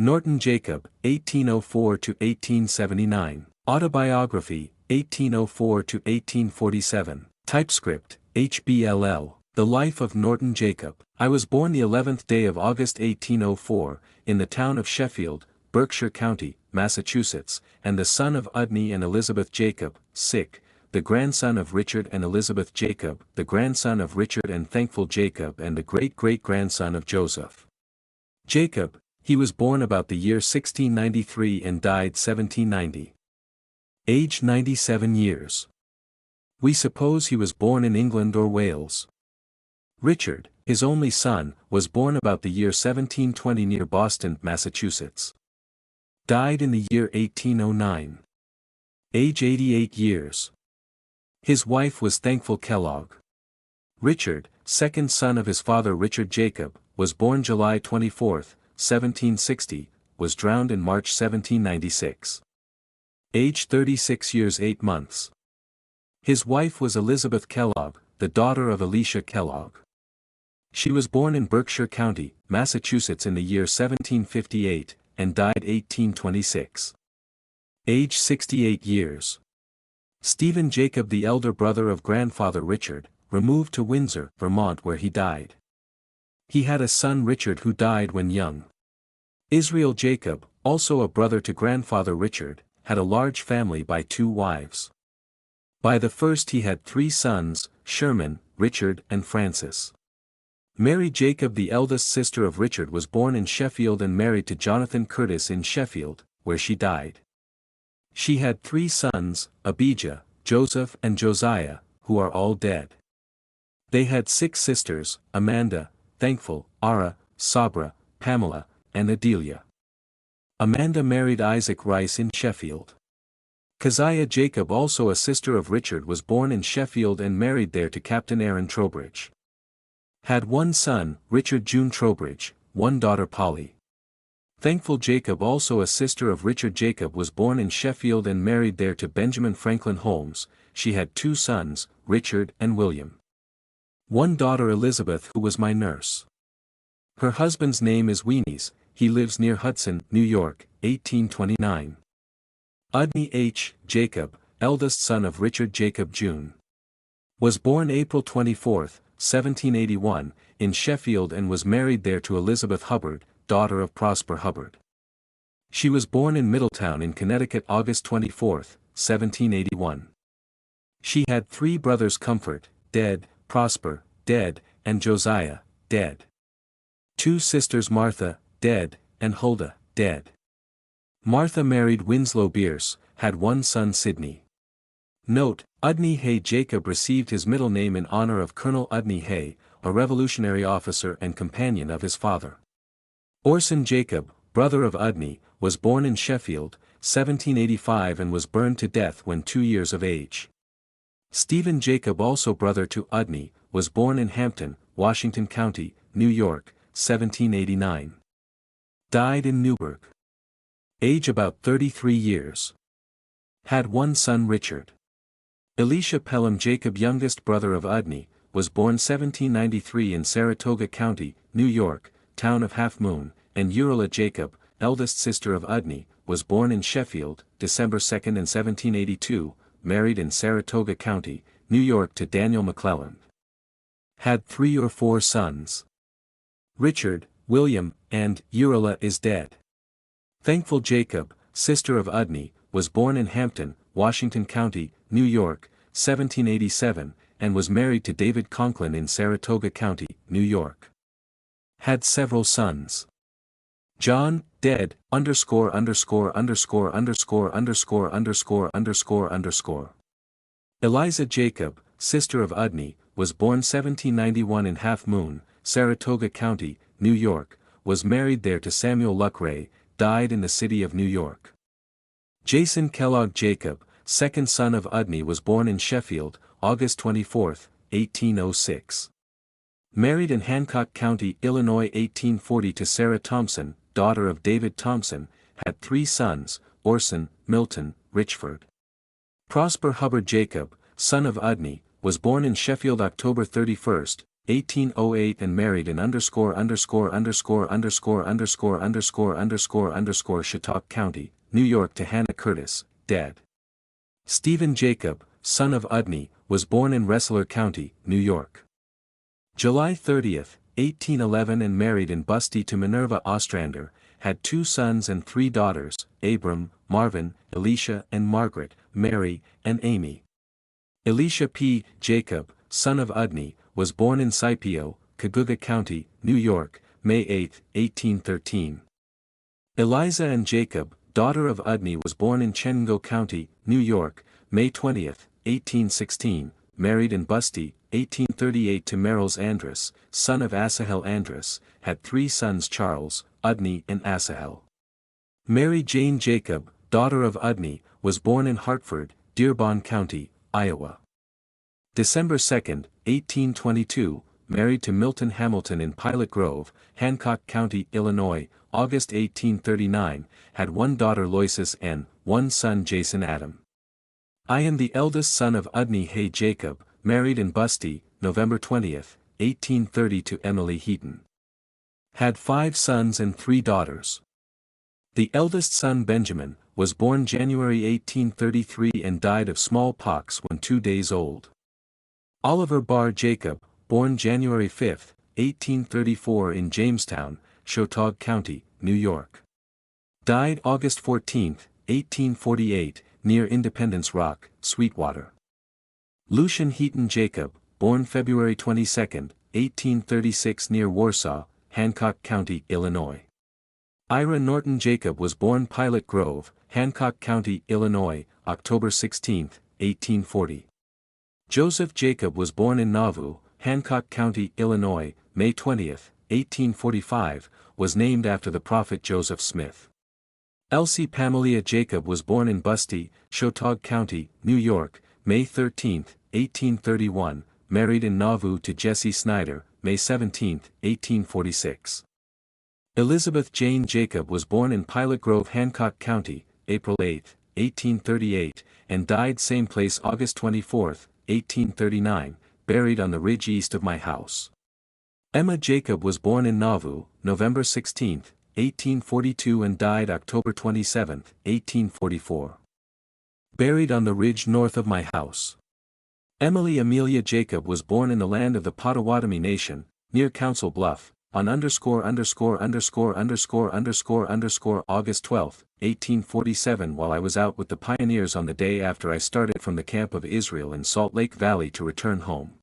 Norton Jacob, 1804–1879. Autobiography, 1804–1847. Typescript, HBLL. The Life of Norton Jacob. I was born the 11th day of August 1804, in the town of Sheffield, Berkshire County, Massachusetts, and the son of Udny and Elizabeth Jacob, sick, the grandson of Richard and Elizabeth Jacob, the grandson of Richard and Thankful Jacob, and the great-great-grandson of Joseph Jacob. He was born about the year 1693 and died 1790. Age 97 years. We suppose he was born in England or Wales. Richard, his only son, was born about the year 1720 near Boston, Massachusetts. Died in the year 1809. Age 88 years. His wife was Thankful Kellogg. Richard, second son of his father Richard Jacob, was born July 24, 1760, was drowned in March 1796. Age 36 years 8 months. His wife was Elizabeth Kellogg, the daughter of Elisha Kellogg. She was born in Berkshire County, Massachusetts in the year 1758, and died 1826. Age 68 years. Stephen Jacob, the elder brother of grandfather Richard, removed to Windsor, Vermont, where he died. He had a son Richard who died when young. Israel Jacob, also a brother to grandfather Richard, had a large family by 2 wives. By the first he had 3 sons, Sherman, Richard, and Francis. Mary Jacob, the eldest sister of Richard, was born in Sheffield and married to Jonathan Curtis in Sheffield, where she died. She had 3 sons, Abijah, Joseph and Josiah, who are all dead. They had 6 sisters, Amanda, Thankful, Ara, Sabra, Pamela, and Adelia. Amanda married Isaac Rice in Sheffield. Keziah Jacob, also a sister of Richard, was born in Sheffield and married there to Captain Aaron Trowbridge. Had 1 son, Richard June Trowbridge, 1 daughter Polly. Thankful Jacob, also a sister of Richard Jacob, was born in Sheffield and married there to Benjamin Franklin Holmes. She had 2 sons, Richard and William. 1 daughter Elizabeth, who was my nurse. Her husband's name is Weenies. He lives near Hudson, New York, 1829. Udny H. Jacob, eldest son of Richard Jacob Jr. Was born April 24, 1781, in Sheffield and was married there to Elizabeth Hubbard, daughter of Prosper Hubbard. She was born in Middletown in Connecticut August 24, 1781. She had 3 brothers: Comfort, dead, Prosper, dead, and Josiah, dead. 2 sisters: Martha, dead, and Huldah, dead. Martha married Winslow Bierce, had 1 son Sidney. Note: Udny Hay Jacob received his middle name in honor of Colonel Udny Hay, a Revolutionary officer and companion of his father. Orson Jacob, brother of Udny, was born in Sheffield, 1785, and was burned to death when 2 years of age. Stephen Jacob, also brother to Udny, was born in Hampton, Washington County, New York, 1789. Died in Newburgh. Age about 33 years. Had 1 son Richard. Elisha Pelham Jacob, youngest brother of Udny, was born 1793 in Saratoga County, New York, town of Half Moon, and Urilla Jacob, eldest sister of Udny, was born in Sheffield, December 2 in 1782, married in Saratoga County, New York to Daniel McClelland. Had 3 or 4 sons. Richard, William, and Urilla is dead. Thankful Jacob, sister of Udny, was born in Hampton, Washington County, New York, 1787, and was married to David Conklin in Saratoga County, New York. Had several sons. John, dead, ___________________. Eliza Jacob, sister of Udny, was born 1791 in Half Moon, Saratoga County, New York, was married there to Samuel Luckray, died in the city of New York. Jason Kellogg Jacob, second son of Udny, was born in Sheffield, August 24, 1806. Married in Hancock County, Illinois 1840 to Sarah Thompson, daughter of David Thompson, had 3 sons, Orson, Milton, Richford. Prosper Hubbard Jacob, son of Udny, was born in Sheffield October 31, 1808 and married in Chautauqua County, New York to Hannah Curtis, dead. Stephen Jacob, son of Udney, was born in Rensselaer County, New York. July 30, 1811 and married in Busty to Minerva Ostrander, had 2 sons and 3 daughters, Abram, Marvin, Elisha and Margaret, Mary, and Amy. Elisha P. Jacob, son of Udney, was born in Scipio, Caguga County, New York, May 8, 1813. Eliza and Jacob, daughter of Udney, was born in Chenango County, New York, May 20, 1816, married in Busty, 1838 to Merrills Andrus, son of Asahel Andrus, had 3 sons Charles, Udney and Asahel. Mary Jane Jacob, daughter of Udney, was born in Hartford, Dearborn County, Iowa. December 2, 1822, married to Milton Hamilton in Pilot Grove, Hancock County, Illinois, August 1839, had 1 daughter Loisis and 1 son Jason Adam. I am the eldest son of Udney Hay Jacob, married in Busty, November 20, 1830 to Emily Heaton. Had 5 sons and 3 daughters. The eldest son Benjamin, was born January 1833 and died of smallpox when 2 days old. Oliver Barr Jacob, born January 5, 1834 in Jamestown, Chautauqua County, New York. Died August 14, 1848, near Independence Rock, Sweetwater. Lucian Heaton Jacob, born February 22, 1836 near Warsaw, Hancock County, Illinois. Ira Norton Jacob was born Pilot Grove, Hancock County, Illinois, October 16, 1840. Joseph Jacob was born in Nauvoo, Hancock County, Illinois, May 20, 1845, was named after the prophet Joseph Smith. Elsie Pamela Jacob was born in Busty, Chautauqua County, New York, May 13, 1831, married in Nauvoo to Jesse Snyder, May 17, 1846. Elizabeth Jane Jacob was born in Pilot Grove, Hancock County, April 8, 1838, and died same place August 24, 1839, buried on the ridge east of my house. Emma Jacob was born in Nauvoo, November 16, 1842 and died October 27, 1844. Buried on the ridge north of my house. Emily Amelia Jacob was born in the land of the Potawatomi Nation, near Council Bluff, on August 12, 1847 while I was out with the pioneers on the day after I started from the camp of Israel in Salt Lake Valley to return home.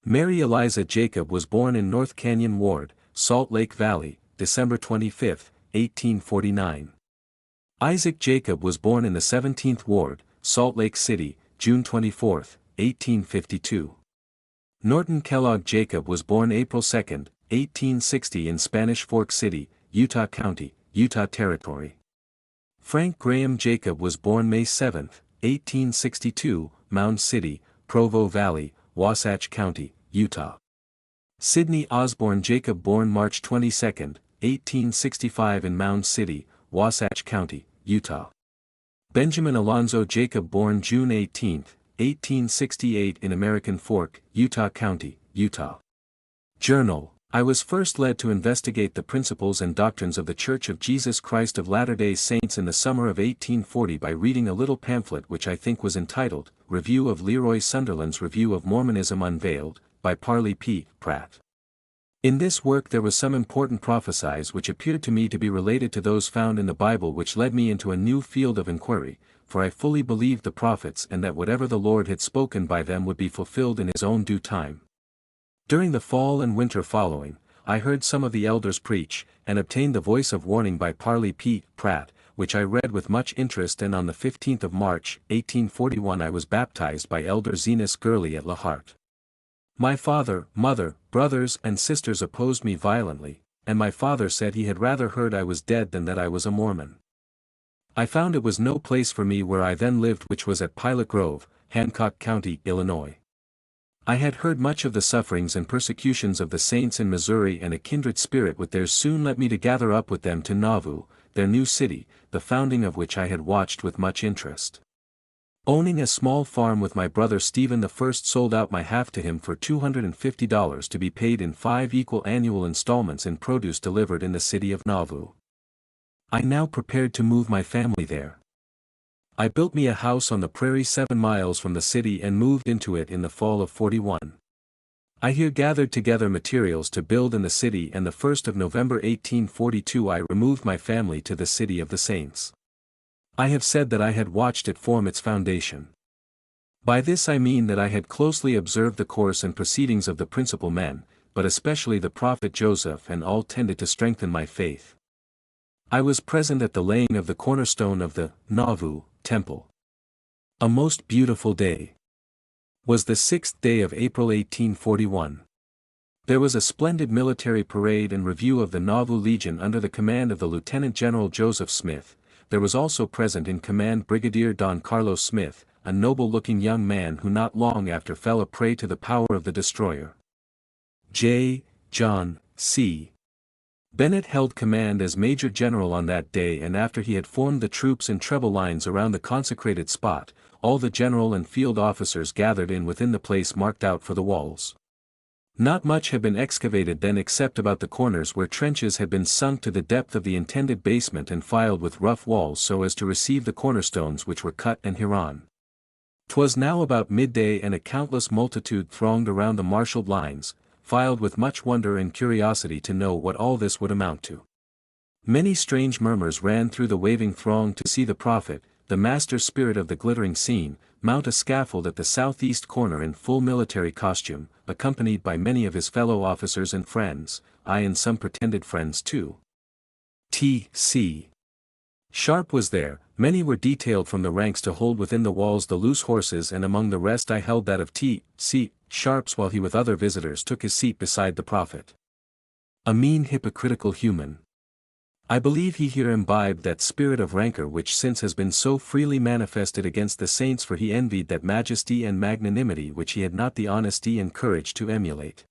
Mary Eliza Jacob was born in North Canyon Ward, Salt Lake Valley, December 25, 1849. Isaac Jacob was born in the 17th Ward, Salt Lake City, June 24, 1852. Norton Kellogg Jacob was born April 2, 1860 in Spanish Fork City, Utah County, Utah Territory. Frank Graham Jacob was born May 7, 1862, Mound City, Provo Valley, Wasatch County, Utah. Sidney Osborne Jacob born March 22, 1865 in Mound City, Wasatch County, Utah. Benjamin Alonzo Jacob born June 18, 1868 in American Fork, Utah County, Utah. Journal. I was first led to investigate the principles and doctrines of the Church of Jesus Christ of Latter-day Saints in the summer of 1840 by reading a little pamphlet which I think was entitled, Review of Leroy Sunderland's Review of Mormonism Unveiled, by Parley P. Pratt. In this work there was some important prophecies which appeared to me to be related to those found in the Bible, which led me into a new field of inquiry, for I fully believed the prophets and that whatever the Lord had spoken by them would be fulfilled in His own due time. During the fall and winter following, I heard some of the elders preach, and obtained the voice of warning by Parley P. Pratt, which I read with much interest, and on the 15th of March, 1841 I was baptized by Elder Zenas Gurley at La Hart. My father, mother, brothers and sisters opposed me violently, and my father said he had rather heard I was dead than that I was a Mormon. I found it was no place for me where I then lived, which was at Pilot Grove, Hancock County, Illinois. I had heard much of the sufferings and persecutions of the saints in Missouri, and a kindred spirit with theirs soon led me to gather up with them to Nauvoo, their new city, the founding of which I had watched with much interest. Owning a small farm with my brother Stephen I sold out my half to him for $250 to be paid in 5 equal annual installments in produce delivered in the city of Nauvoo. I now prepared to move my family there. I built me a house on the prairie 7 miles from the city and moved into it in the fall of '41. I here gathered together materials to build in the city, and the 1st of November 1842 I removed my family to the city of the Saints. I have said that I had watched it form its foundation. By this I mean that I had closely observed the course and proceedings of the principal men, but especially the prophet Joseph, and all tended to strengthen my faith. I was present at the laying of the cornerstone of the Nauvoo temple. A most beautiful day. Was the 6th day of April 1841. There was a splendid military parade and review of the Nauvoo Legion under the command of the Lieutenant General Joseph Smith. There was also present in command Brigadier Don Carlos Smith, a noble-looking young man who not long after fell a prey to the power of the destroyer. John C. Bennett held command as Major General on that day, and after he had formed the troops in treble lines around the consecrated spot, all the general and field officers gathered in within the place marked out for the walls. Not much had been excavated then except about the corners where trenches had been sunk to the depth of the intended basement and filed with rough walls so as to receive the cornerstones which were cut and hereon. 'Twas now about midday, and a countless multitude thronged around the marshalled lines, filed with much wonder and curiosity to know what all this would amount to. Many strange murmurs ran through the waving throng to see the prophet, the master spirit of the glittering scene, mount a scaffold at the southeast corner in full military costume, accompanied by many of his fellow officers and friends, and some pretended friends too. T.C. Sharp was there. Many were detailed from the ranks to hold within the walls the loose horses, and among the rest I held that of T.C. Sharp's, while he with other visitors took his seat beside the prophet. A mean hypocritical human. I believe he here imbibed that spirit of rancor which since has been so freely manifested against the saints, for he envied that majesty and magnanimity which he had not the honesty and courage to emulate.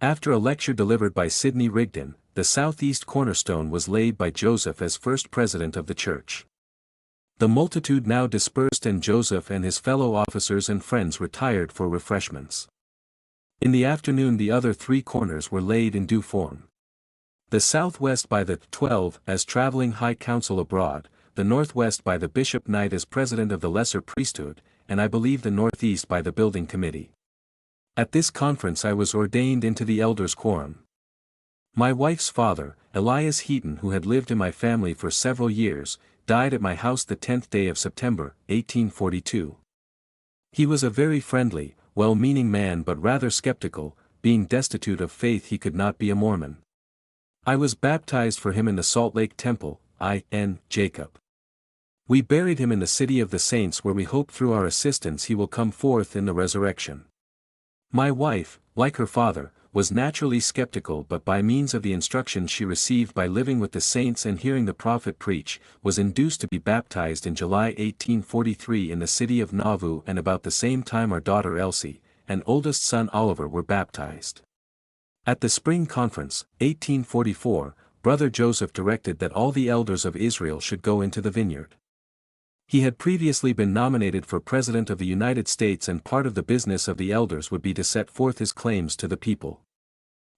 After a lecture delivered by Sidney Rigdon, the southeast cornerstone was laid by Joseph as first president of the church. The multitude now dispersed, and Joseph and his fellow officers and friends retired for refreshments. In the afternoon the other 3 corners were laid in due form. The southwest by the 12 as traveling high council abroad, the northwest by the Bishop Knight as president of the lesser priesthood, and I believe the northeast by the building committee. At this conference I was ordained into the elders' quorum. My wife's father, Elias Heaton, who had lived in my family for several years, died at my house the 10th day of September, 1842. He was a very friendly, well-meaning man, but rather skeptical. Being destitute of faith he could not be a Mormon. I was baptized for him in the Salt Lake Temple, I.N. Jacob. We buried him in the city of the saints, where we hope through our assistance he will come forth in the resurrection. My wife, like her father, was naturally skeptical, but by means of the instruction she received by living with the saints and hearing the prophet preach, was induced to be baptized in July 1843 in the city of Nauvoo, and about the same time our daughter Elsie and oldest son Oliver were baptized. At the spring conference, 1844, Brother Joseph directed that all the elders of Israel should go into the vineyard. He had previously been nominated for President of the United States, and part of the business of the elders would be to set forth his claims to the people.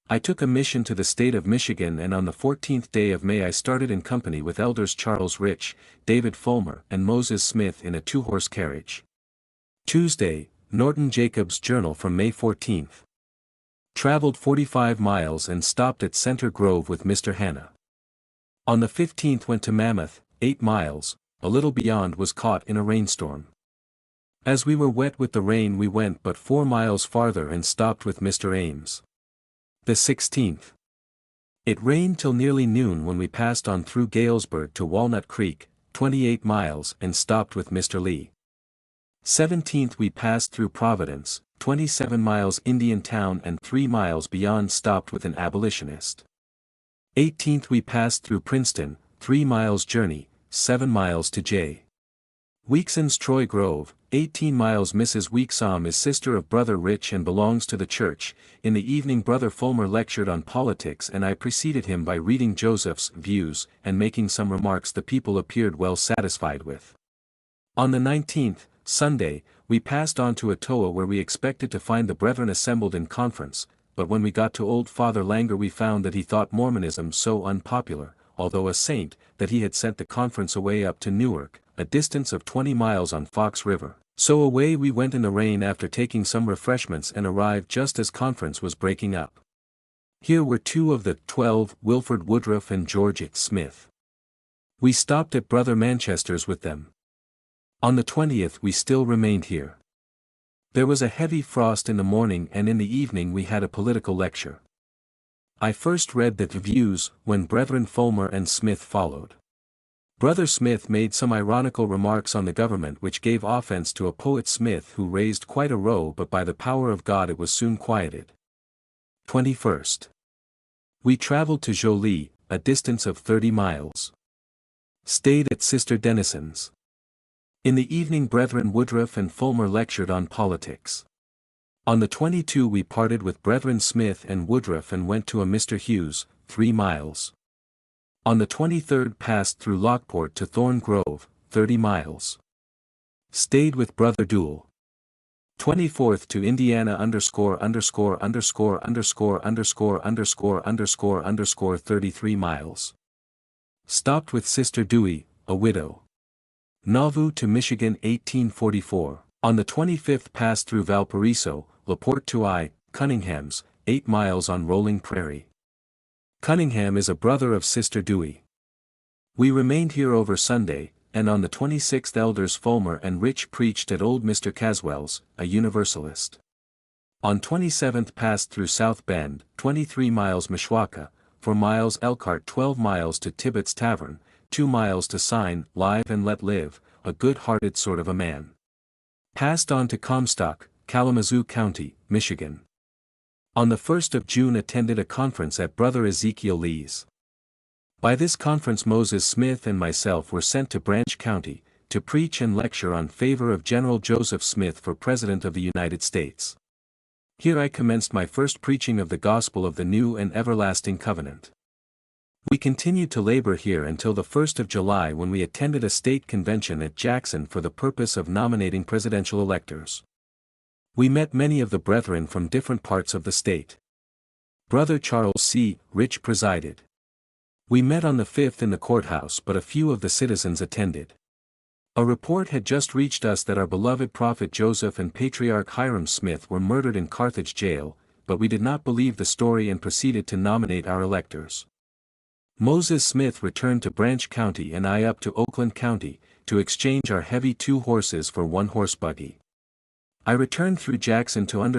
I took a mission to the state of Michigan, and on the 14th day of May I started in company with elders Charles Rich, David Fulmer, and Moses Smith in a 2-horse carriage. Tuesday, Norton Jacob's Journal from May 14th. Traveled 45 miles and stopped at Center Grove with Mr. Hanna. On the 15th went to Mammoth, 8 miles, a little beyond was caught in a rainstorm. As we were wet with the rain we went but 4 miles farther and stopped with Mr. Ames. The 16th. It rained till nearly noon when we passed on through Galesburg to Walnut Creek, 28 miles, and stopped with Mr. Lee. 17th we passed through Providence, 27 miles Indian Town, and 3 miles beyond stopped with an abolitionist. 18th we passed through Princeton, 3 miles journey, 7 miles to J. Weekson's Troy Grove, 18 miles. Mrs. Weeksom is sister of Brother Rich and belongs to the church. In the evening Brother Fulmer lectured on politics, and I preceded him by reading Joseph's views and making some remarks the people appeared well satisfied with. On the 19th, Sunday, we passed on to Ottawa where we expected to find the brethren assembled in conference, but when we got to old Father Langer we found that he thought Mormonism so unpopular, although a saint, that he had sent the conference away up to Newark, a distance of 20 miles on Fox River. So away we went in the rain after taking some refreshments and arrived just as conference was breaking up. Here were 2 of the 12, Wilford Woodruff and George Smith. We stopped at Brother Manchester's with them. On the 20th we still remained here. There was a heavy frost in the morning and in the evening we had a political lecture. I first read the views, when Brethren Fulmer and Smith followed. Brother Smith made some ironical remarks on the government which gave offense to a poet Smith who raised quite a row, but by the power of God it was soon quieted. 21st. We traveled to Jolie, a distance of 30 miles. Stayed at Sister Denison's. In the evening Brethren Woodruff and Fulmer lectured on politics. On the 22 we parted with Brethren Smith and Woodruff and went to a Mr. Hughes, 3 miles. On the 23rd passed through Lockport to Thorn Grove, 30 miles. Stayed with Brother Duell. 24th to Indiana _______________ 33 miles. Stopped with Sister Dewey, a widow. Nauvoo to Michigan 1844. On the 25th passed through Valparaiso, LaPorte to Cunningham's, 8 miles on Rolling Prairie. Cunningham is a brother of Sister Dewey. We remained here over Sunday, and on the 26th Elders Fulmer and Rich preached at old Mr. Caswell's, a Universalist. On 27th passed through South Bend, 23 miles Mishawaka, 4 miles Elkhart, 12 miles to Tibbet's Tavern, 2 miles to Sign, Live and Let Live, a good-hearted sort of a man. Passed on to Comstock, Kalamazoo County, Michigan. On the 1st of June attended a conference at Brother Ezekiel Lee's. By this conference Moses Smith and myself were sent to Branch County, to preach and lecture on favor of General Joseph Smith for President of the United States. Here I commenced my first preaching of the gospel of the new and everlasting covenant. We continued to labor here until the 1st of July when we attended a state convention at Jackson for the purpose of nominating presidential electors. We met many of the brethren from different parts of the state. Brother Charles C. Rich presided. We met on the 5th in the courthouse, but a few of the citizens attended. A report had just reached us that our beloved prophet Joseph and Patriarch Hiram Smith were murdered in Carthage jail, but we did not believe the story and proceeded to nominate our electors. Moses Smith returned to Branch County and I up to Oakland County, to exchange our heavy 2 horses for 1 horse buggy. I returned through Jackson to _________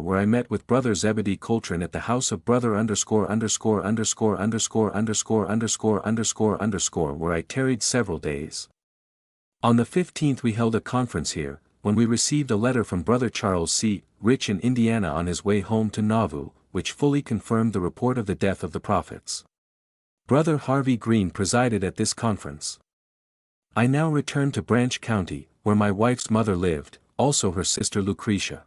where I met with Brother Zebedee Coltrane at the house of Brother __________ where I tarried several days. On the 15th we held a conference here, when we received a letter from Brother Charles C. Rich in Indiana on his way home to Nauvoo, which fully confirmed the report of the death of the prophets. Brother Harvey Green presided at this conference. I now return to Branch County, where my wife's mother lived, also her sister Lucretia,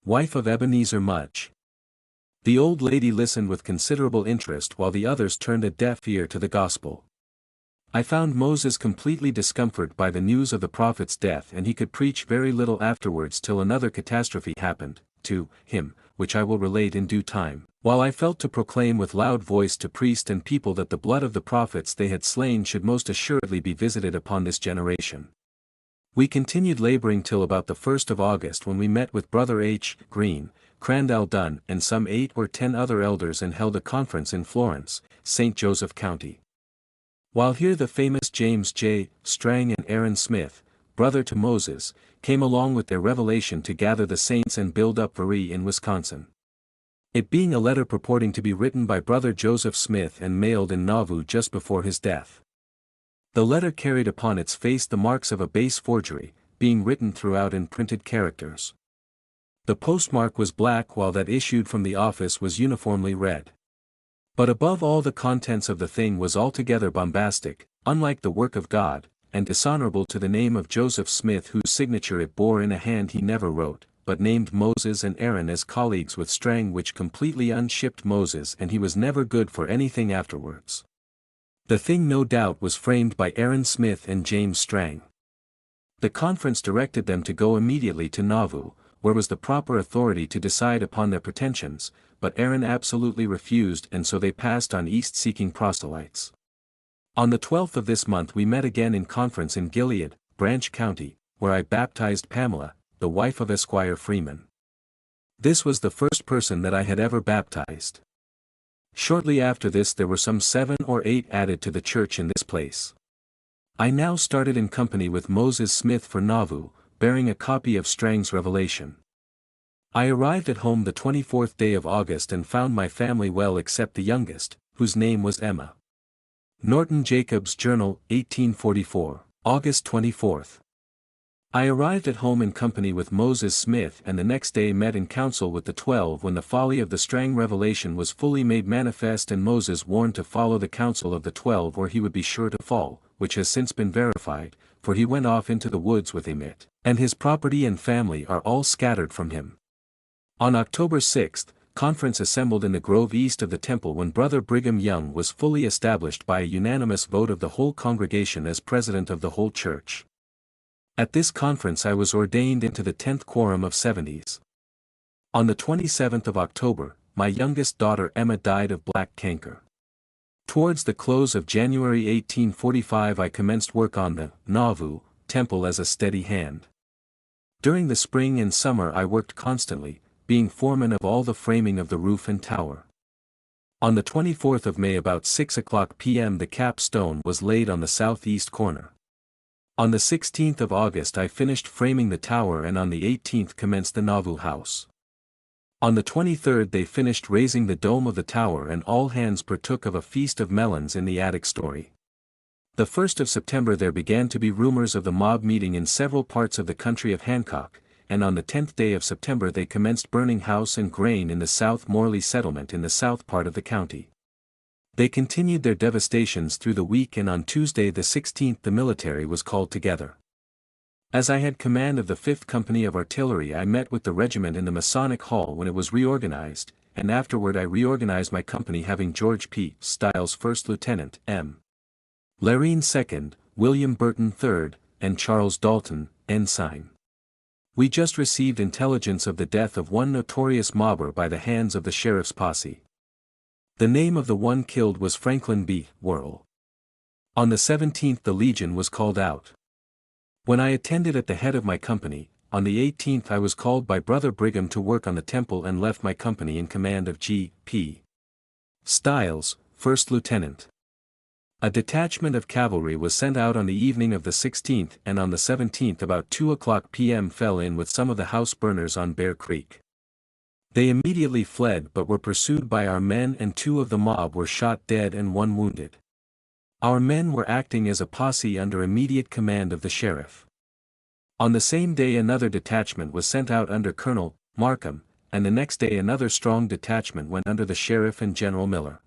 wife of Ebenezer Mudge. The old lady listened with considerable interest while the others turned a deaf ear to the gospel. I found Moses completely discomfited by the news of the prophet's death, and he could preach very little afterwards till another catastrophe happened to him, which I will relate in due time, while I felt to proclaim with loud voice to priest and people that the blood of the prophets they had slain should most assuredly be visited upon this generation. We continued laboring till about the 1st of August, when we met with Brother H. Green, Crandall Dunn and some 8 or 10 other elders and held a conference in Florence, St. Joseph County. While here the famous James J. Strang and Aaron Smith, brother to Moses, came along with their revelation to gather the saints and build up Verie in Wisconsin. It being a letter purporting to be written by Brother Joseph Smith and mailed in Nauvoo just before his death. The letter carried upon its face the marks of a base forgery, being written throughout in printed characters. The postmark was black while that issued from the office was uniformly red. But above all the contents of the thing was altogether bombastic, unlike the work of God, and dishonorable to the name of Joseph Smith, whose signature it bore in a hand he never wrote, but named Moses and Aaron as colleagues with Strang, which completely unshipped Moses, and he was never good for anything afterwards. The thing no doubt was framed by Aaron Smith and James Strang. The conference directed them to go immediately to Nauvoo, where was the proper authority to decide upon their pretensions, but Aaron absolutely refused, and so they passed on east seeking proselytes. On the 12th of this month we met again in conference in Gilead, Branch County, where I baptized Pamela, the wife of Esquire Freeman. This was the first person that I had ever baptized. Shortly after this there were some 7 or 8 added to the church in this place. I now started in company with Moses Smith for Nauvoo, bearing a copy of Strang's Revelation. I arrived at home the 24th day of August and found my family well except the youngest, whose name was Emma. Norton Jacob's Journal, 1844, August 24th. I arrived at home in company with Moses Smith and the next day met in council with the 12 when the folly of the Strang revelation was fully made manifest and Moses warned to follow the counsel of the 12 or he would be sure to fall, which has since been verified, for he went off into the woods with him and his property and family are all scattered from him. On October 6, conference assembled in the grove east of the temple when Brother Brigham Young was fully established by a unanimous vote of the whole congregation as president of the whole church. At this conference I was ordained into the 10th quorum of 70s. On the 27th of October, my youngest daughter Emma died of black canker. Towards the close of January 1845 I commenced work on the Nauvoo temple as a steady hand. During the spring and summer I worked constantly, being foreman of all the framing of the roof and tower. On the 24th of May about 6 o'clock p.m. the cap stone was laid on the southeast corner. On the 16th of August I finished framing the tower and on the 18th commenced the Nauvoo house. On the 23rd they finished raising the dome of the tower and all hands partook of a feast of melons in the attic story. The 1st of September there began to be rumors of the mob meeting in several parts of the country of Hancock, and on the 10th day of September they commenced burning house and grain in the South Morley settlement in the south part of the county. They continued their devastations through the week and on Tuesday the 16th the military was called together. As I had command of the 5th Company of Artillery I met with the regiment in the Masonic Hall when it was reorganized, and afterward I reorganized my company having George P. Stiles 1st Lieutenant, M. Larine 2nd, William Burton 3rd, and Charles Dalton, Ensign. We just received intelligence of the death of one notorious mobber by the hands of the sheriff's posse. The name of the one killed was Franklin B. Worrell. On the 17th the Legion was called out. When I attended at the head of my company, on the 18th I was called by Brother Brigham to work on the temple and left my company in command of G. P. Stiles, 1st Lieutenant. A detachment of cavalry was sent out on the evening of the 16th and on the 17th about 2 o'clock p.m. fell in with some of the house burners on Bear Creek. They immediately fled but were pursued by our men and 2 of the mob were shot dead and 1 wounded. Our men were acting as a posse under immediate command of the sheriff. On the same day another detachment was sent out under Colonel Markham, and the next day another strong detachment went under the sheriff and General Miller.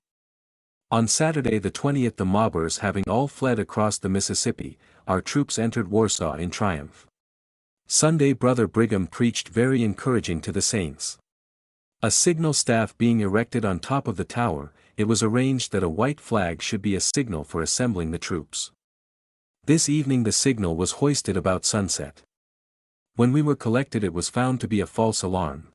On Saturday the 20th the mobbers having all fled across the Mississippi, our troops entered Warsaw in triumph. Sunday Brother Brigham preached very encouraging to the saints. A signal staff being erected on top of the tower, it was arranged that a white flag should be a signal for assembling the troops. This evening the signal was hoisted about sunset. When we were collected it was found to be a false alarm.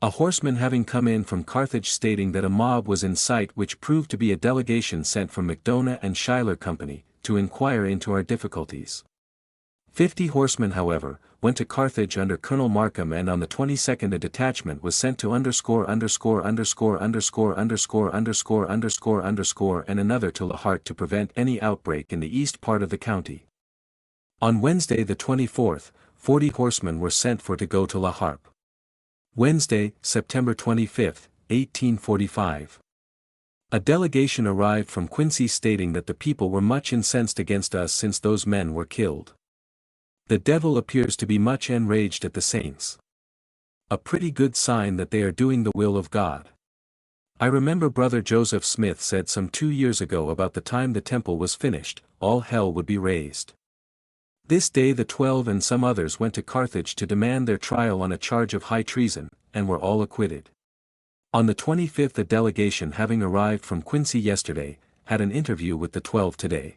A horseman having come in from Carthage stating that a mob was in sight which proved to be a delegation sent from McDonough and Schuyler Company, to inquire into our difficulties. 50 horsemen however, went to Carthage under Colonel Markham and on the 22nd a detachment was sent to _____________ and another to La Harte to prevent any outbreak in the east part of the county. On Wednesday the 24th, 40 horsemen were sent for to go to La Harpe. Wednesday, September 25, 1845. A delegation arrived from Quincy stating that the people were much incensed against us since those men were killed. The devil appears to be much enraged at the saints. A pretty good sign that they are doing the will of God. I remember Brother Joseph Smith said some 2 years ago about the time the temple was finished, all hell would be raised. This day the 12 and some others went to Carthage to demand their trial on a charge of high treason, and were all acquitted. On the 25th a delegation having arrived from Quincy yesterday, had an interview with the 12 today.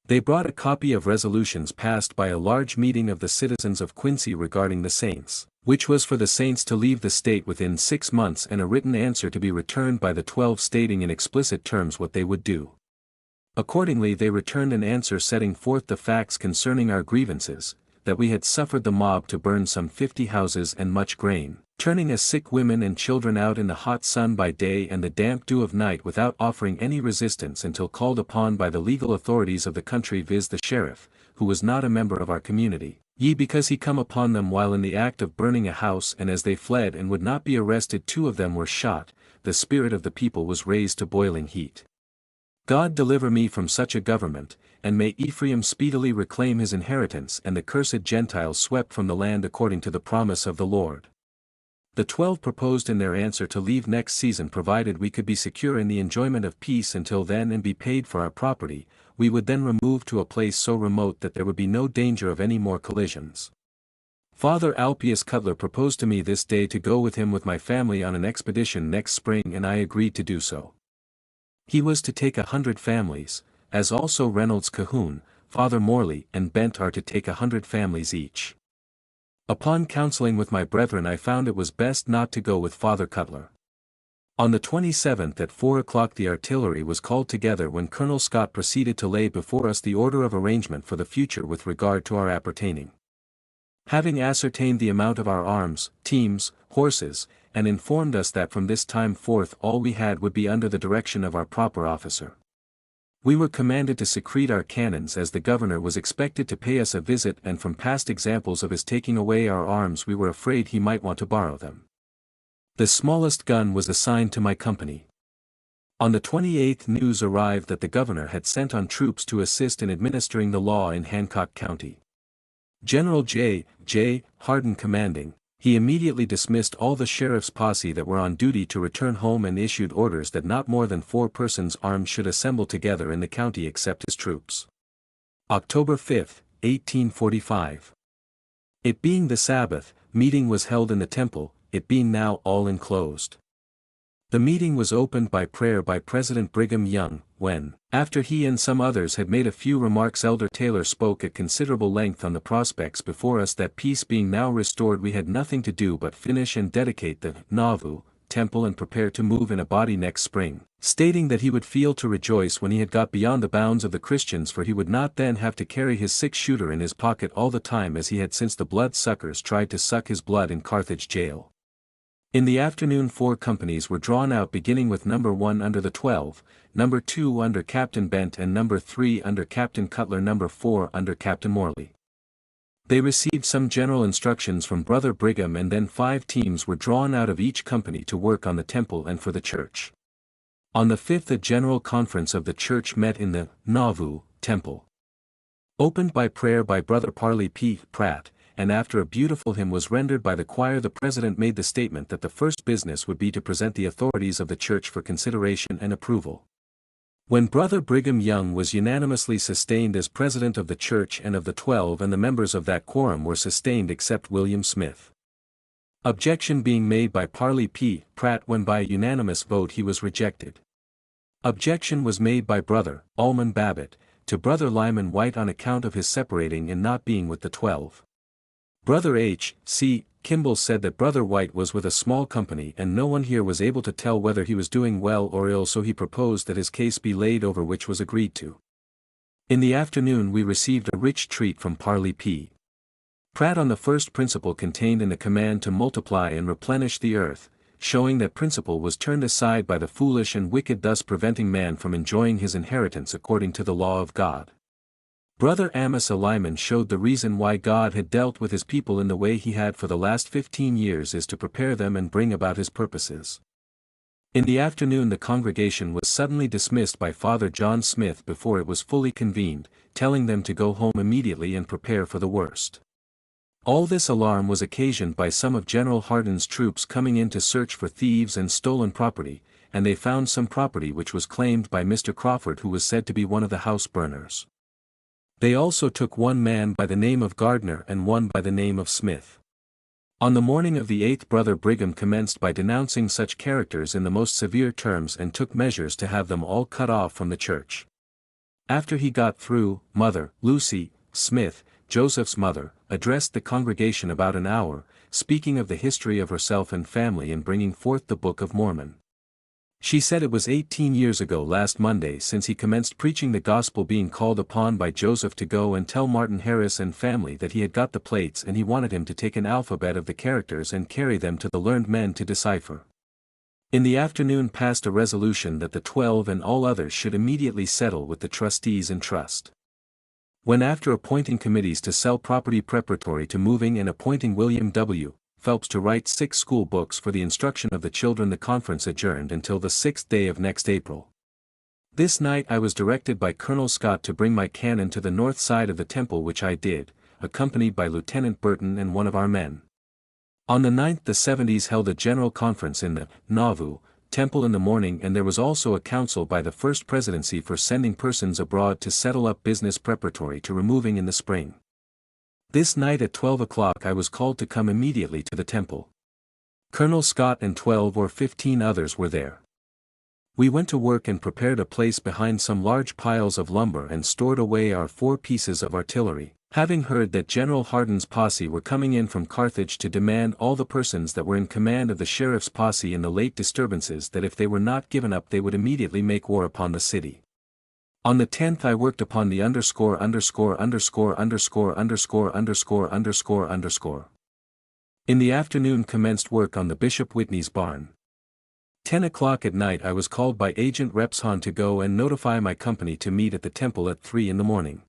They brought a copy of resolutions passed by a large meeting of the citizens of Quincy regarding the saints, which was for the saints to leave the state within 6 months and a written answer to be returned by the 12 stating in explicit terms what they would do. Accordingly they returned an answer setting forth the facts concerning our grievances, that we had suffered the mob to burn some 50 houses and much grain, turning us sick women and children out in the hot sun by day and the damp dew of night without offering any resistance until called upon by the legal authorities of the country, viz. The sheriff, who was not a member of our community, because he come upon them while in the act of burning a house, and as they fled and would not be arrested 2 of them were shot. The spirit of the people was raised to boiling heat. God deliver me from such a government, and may Ephraim speedily reclaim his inheritance and the cursed Gentiles swept from the land according to the promise of the Lord. The 12 proposed in their answer to leave next season provided we could be secure in the enjoyment of peace until then and be paid for our property. We would then remove to a place so remote that there would be no danger of any more collisions. Father Alpius Cutler proposed to me this day to go with him with my family on an expedition next spring, and I agreed to do so. He was to take 100 families, as also Reynolds Cahoon, Father Morley and Bent are to take 100 families each. Upon counseling with my brethren I found it was best not to go with Father Cutler. On the 27th at 4 o'clock the artillery was called together when Colonel Scott proceeded to lay before us the order of arrangement for the future with regard to our appertaining. Having ascertained the amount of our arms, teams, horses, and informed us that from this time forth all we had would be under the direction of our proper officer. We were commanded to secrete our cannons as the governor was expected to pay us a visit, and from past examples of his taking away our arms we were afraid he might want to borrow them. The smallest gun was assigned to my company. On the 28th news arrived that the governor had sent on troops to assist in administering the law in Hancock County. General J. Hardin commanding, he immediately dismissed all the sheriff's posse that were on duty to return home and issued orders that not more than 4 persons armed should assemble together in the county except his troops. October 5, 1845. It being the Sabbath, meeting was held in the temple, it being now all enclosed. The meeting was opened by prayer by President Brigham Young, when, after he and some others had made a few remarks, Elder Taylor spoke at considerable length on the prospects before us, that peace being now restored we had nothing to do but finish and dedicate the Nauvoo temple and prepare to move in a body next spring, stating that he would feel to rejoice when he had got beyond the bounds of the Christians, for he would not then have to carry his 6-shooter in his pocket all the time as he had since the blood suckers tried to suck his blood in Carthage jail. In the afternoon 4 companies were drawn out, beginning with number 1 under the 12, number 2 under Captain Bent and number 3 under Captain Cutler, number 4 under Captain Morley. They received some general instructions from Brother Brigham, and then 5 teams were drawn out of each company to work on the temple and for the church. On the 5th a general conference of the church met in the Nauvoo temple. Opened by prayer by Brother Parley P. Pratt, and after a beautiful hymn was rendered by the choir, the president made the statement that the first business would be to present the authorities of the church for consideration and approval. When Brother Brigham Young was unanimously sustained as president of the church and of the 12, and the members of that quorum were sustained except William Smith. Objection being made by Parley P. Pratt, when by a unanimous vote he was rejected. Objection was made by Brother Almond Babbitt to Brother Lyman White on account of his separating and not being with the 12. Brother H. C. Kimball said that Brother White was with a small company and no one here was able to tell whether he was doing well or ill, so he proposed that his case be laid over, which was agreed to. In the afternoon we received a rich treat from Parley P. Pratt on the first principle contained in the command to multiply and replenish the earth, showing that principle was turned aside by the foolish and wicked, thus preventing man from enjoying his inheritance according to the law of God. Brother Amos Lyman showed the reason why God had dealt with his people in the way he had for the last 15 years is to prepare them and bring about his purposes. In the afternoon the congregation was suddenly dismissed by Father John Smith before it was fully convened, telling them to go home immediately and prepare for the worst. All this alarm was occasioned by some of General Hardin's troops coming in to search for thieves and stolen property, and they found some property which was claimed by Mr. Crawford, who was said to be one of the house burners. They also took one man by the name of Gardner and one by the name of Smith. On the morning of the 8th, Brother Brigham commenced by denouncing such characters in the most severe terms and took measures to have them all cut off from the church. After he got through, Mother Lucy Smith, Joseph's mother, addressed the congregation about an hour, speaking of the history of herself and family and bringing forth the Book of Mormon. She said it was 18 years ago last Monday since he commenced preaching the gospel, being called upon by Joseph to go and tell Martin Harris and family that he had got the plates and he wanted him to take an alphabet of the characters and carry them to the learned men to decipher. In the afternoon passed a resolution that the 12 and all others should immediately settle with the trustees and trust. When after appointing committees to sell property preparatory to moving and appointing William W. Phelps to write 6 school books for the instruction of the children, the conference adjourned until the 6th day of next April. This night I was directed by Colonel Scott to bring my cannon to the north side of the temple, which I did, accompanied by Lieutenant Burton and one of our men. On the 9th the 70s held a general conference in the Nauvoo temple in the morning, and there was also a council by the First Presidency for sending persons abroad to settle up business preparatory to removing in the spring. This night at 12 o'clock I was called to come immediately to the temple. Colonel Scott and 12 or 15 others were there. We went to work and prepared a place behind some large piles of lumber and stored away our 4 pieces of artillery, having heard that General Hardin's posse were coming in from Carthage to demand all the persons that were in command of the sheriff's posse in the late disturbances, that if they were not given up they would immediately make war upon the city. On the 10th I worked upon the ________________________________________________________________________________________________________________ In the afternoon commenced work on the Bishop Whitney's barn. 10 o'clock at night I was called by Agent Repshon to go and notify my company to meet at the temple at 3 in the morning.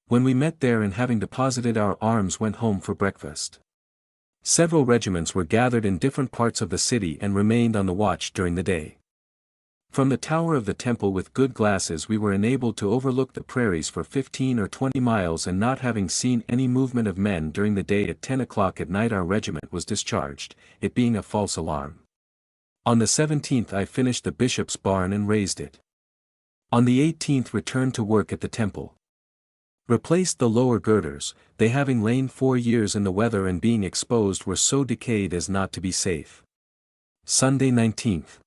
When we met there and having deposited our arms went home for breakfast. Several regiments were gathered in different parts of the city and remained on the watch during the day. From the tower of the temple with good glasses we were enabled to overlook the prairies for 15 or 20 miles, and not having seen any movement of men during the day, at 10 o'clock at night our regiment was discharged, it being a false alarm. On the 17th I finished the bishop's barn and raised it. On the 18th returned to work at the temple. Replaced the lower girders, they having lain 4 years in the weather and being exposed were so decayed as not to be safe. Sunday 19th.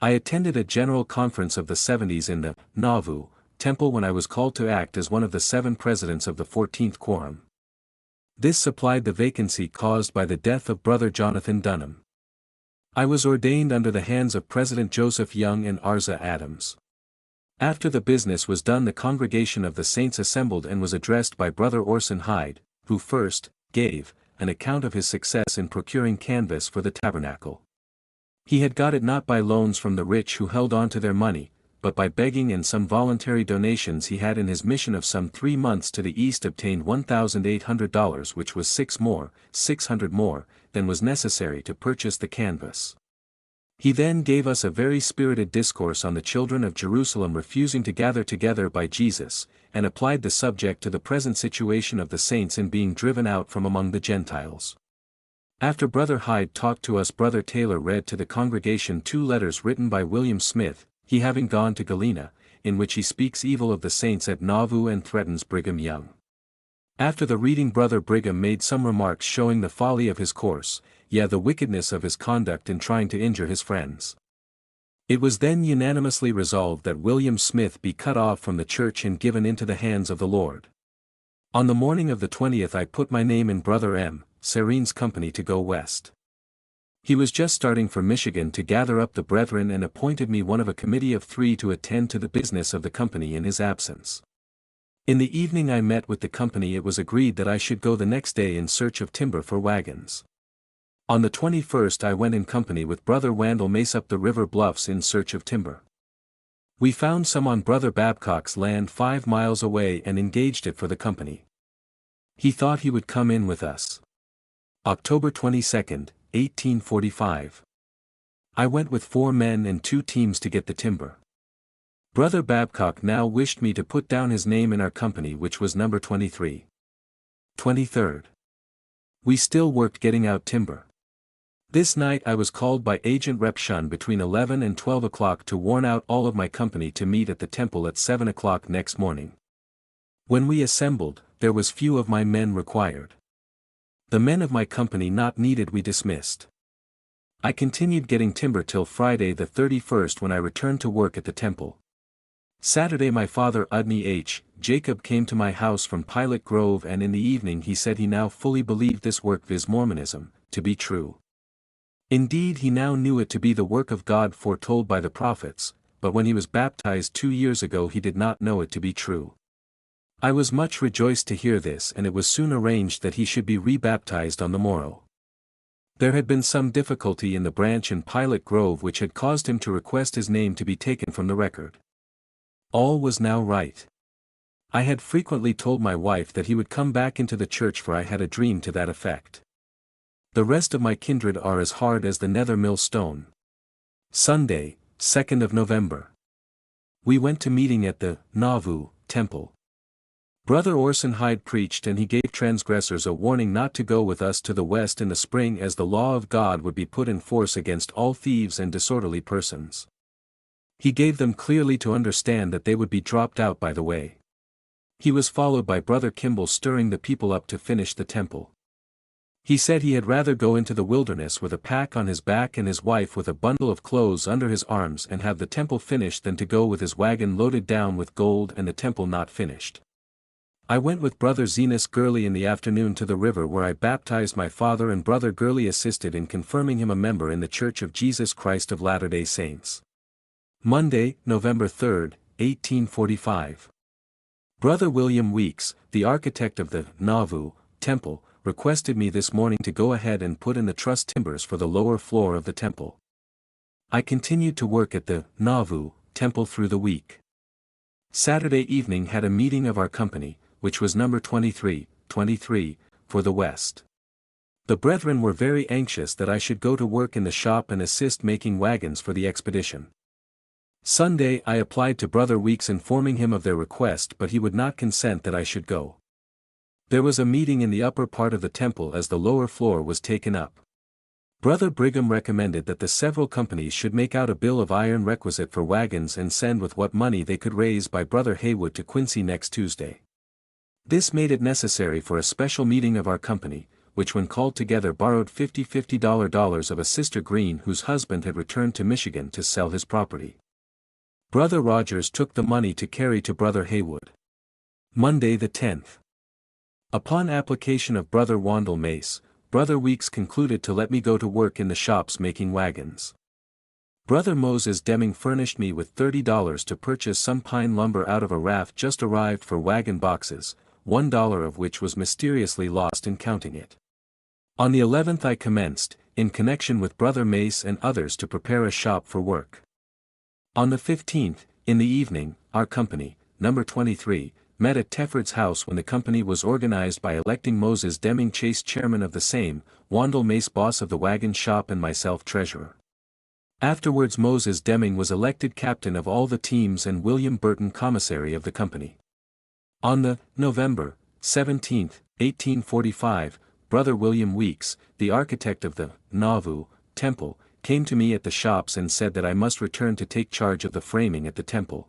I attended a general conference of the 70s in the Nauvoo temple when I was called to act as one of the 7 presidents of the 14th quorum. This supplied the vacancy caused by the death of Brother Jonathan Dunham. I was ordained under the hands of President Joseph Young and Arza Adams. After the business was done the congregation of the saints assembled and was addressed by Brother Orson Hyde, who first gave an account of his success in procuring canvas for the tabernacle. He had got it not by loans from the rich who held on to their money, but by begging and some voluntary donations. He had in his mission of some 3 months to the east obtained $1,800, which was 600 more, than was necessary to purchase the canvas. He then gave us a very spirited discourse on the children of Jerusalem refusing to gather together by Jesus, and applied the subject to the present situation of the saints in being driven out from among the Gentiles. After Brother Hyde talked to us, Brother Taylor read to the congregation 2 letters written by William Smith, he having gone to Galena, in which he speaks evil of the saints at Nauvoo and threatens Brigham Young. After the reading Brother Brigham made some remarks showing the folly of his course, the wickedness of his conduct in trying to injure his friends. It was then unanimously resolved that William Smith be cut off from the church and given into the hands of the Lord. On the morning of the 20th I put my name in Brother M. Serene's company to go west. He was just starting for Michigan to gather up the brethren and appointed me one of a committee of 3 to attend to the business of the company in his absence. In the evening I met with the company. It was agreed that I should go the next day in search of timber for wagons. On the 21st I went in company with Brother Wandle Mace up the river bluffs in search of timber. We found some on Brother Babcock's land 5 miles away and engaged it for the company. He thought he would come in with us. October 22, 1845. I went with 4 men and 2 teams to get the timber. Brother Babcock now wished me to put down his name in our company, which was number 23. 23rd. We still worked getting out timber. This night I was called by Agent Repshon between 11 and 12 o'clock to warn out all of my company to meet at the temple at 7 o'clock next morning. When we assembled, there was few of my men required. The men of my company not needed we dismissed. I continued getting timber till Friday the 31st when I returned to work at the temple. Saturday my father Udney H. Jacob came to my house from Pilot Grove, and in the evening he said he now fully believed this work viz. Mormonism, to be true. Indeed he now knew it to be the work of God foretold by the prophets, but when he was baptized 2 years ago he did not know it to be true. I was much rejoiced to hear this, and it was soon arranged that he should be rebaptized on the morrow. There had been some difficulty in the branch in Pilot Grove which had caused him to request his name to be taken from the record. All was now right. I had frequently told my wife that he would come back into the church, for I had a dream to that effect. The rest of my kindred are as hard as the nether millstone. Sunday, 2nd of November. We went to meeting at the Nauvoo temple. Brother Orson Hyde preached, and he gave transgressors a warning not to go with us to the west in the spring, as the law of God would be put in force against all thieves and disorderly persons. He gave them clearly to understand that they would be dropped out by the way. He was followed by Brother Kimball stirring the people up to finish the temple. He said he had rather go into the wilderness with a pack on his back and his wife with a bundle of clothes under his arms and have the temple finished than to go with his wagon loaded down with gold and the temple not finished. I went with Brother Zenas Gurley in the afternoon to the river, where I baptized my father, and Brother Gurley assisted in confirming him a member in the Church of Jesus Christ of Latter-day Saints. Monday, November 3, 1845. Brother William Weeks, the architect of the Nauvoo temple, requested me this morning to go ahead and put in the truss timbers for the lower floor of the temple. I continued to work at the Nauvoo temple through the week. Saturday evening had a meeting of our company, which was number 23, for the West. The brethren were very anxious that I should go to work in the shop and assist making wagons for the expedition. Sunday I applied to Brother Weeks informing him of their request, but he would not consent that I should go. There was a meeting in the upper part of the temple as the lower floor was taken up. Brother Brigham recommended that the several companies should make out a bill of iron requisite for wagons and send with what money they could raise by Brother Haywood to Quincy next Tuesday. This made it necessary for a special meeting of our company, which when called together borrowed $50 of a Sister Green whose husband had returned to Michigan to sell his property. Brother Rogers took the money to carry to Brother Haywood. Monday the 10th. Upon application of Brother Wandle Mace, Brother Weeks concluded to let me go to work in the shops making wagons. Brother Moses Deming furnished me with $30 to purchase some pine lumber out of a raft just arrived for wagon boxes, $1 of which was mysteriously lost in counting it. On the 11th I commenced, in connection with Brother Mace and others, to prepare a shop for work. On the 15th, in the evening, our company, number 23, met at Tefford's house, when the company was organized by electing Moses Deming Chase chairman of the same, Wandle Mace boss of the wagon shop, and myself treasurer. Afterwards Moses Deming was elected captain of all the teams and William Burton commissary of the company. On the November 17, 1845, Brother William Weeks, the architect of the Nauvoo temple, came to me at the shops and said that I must return to take charge of the framing at the temple.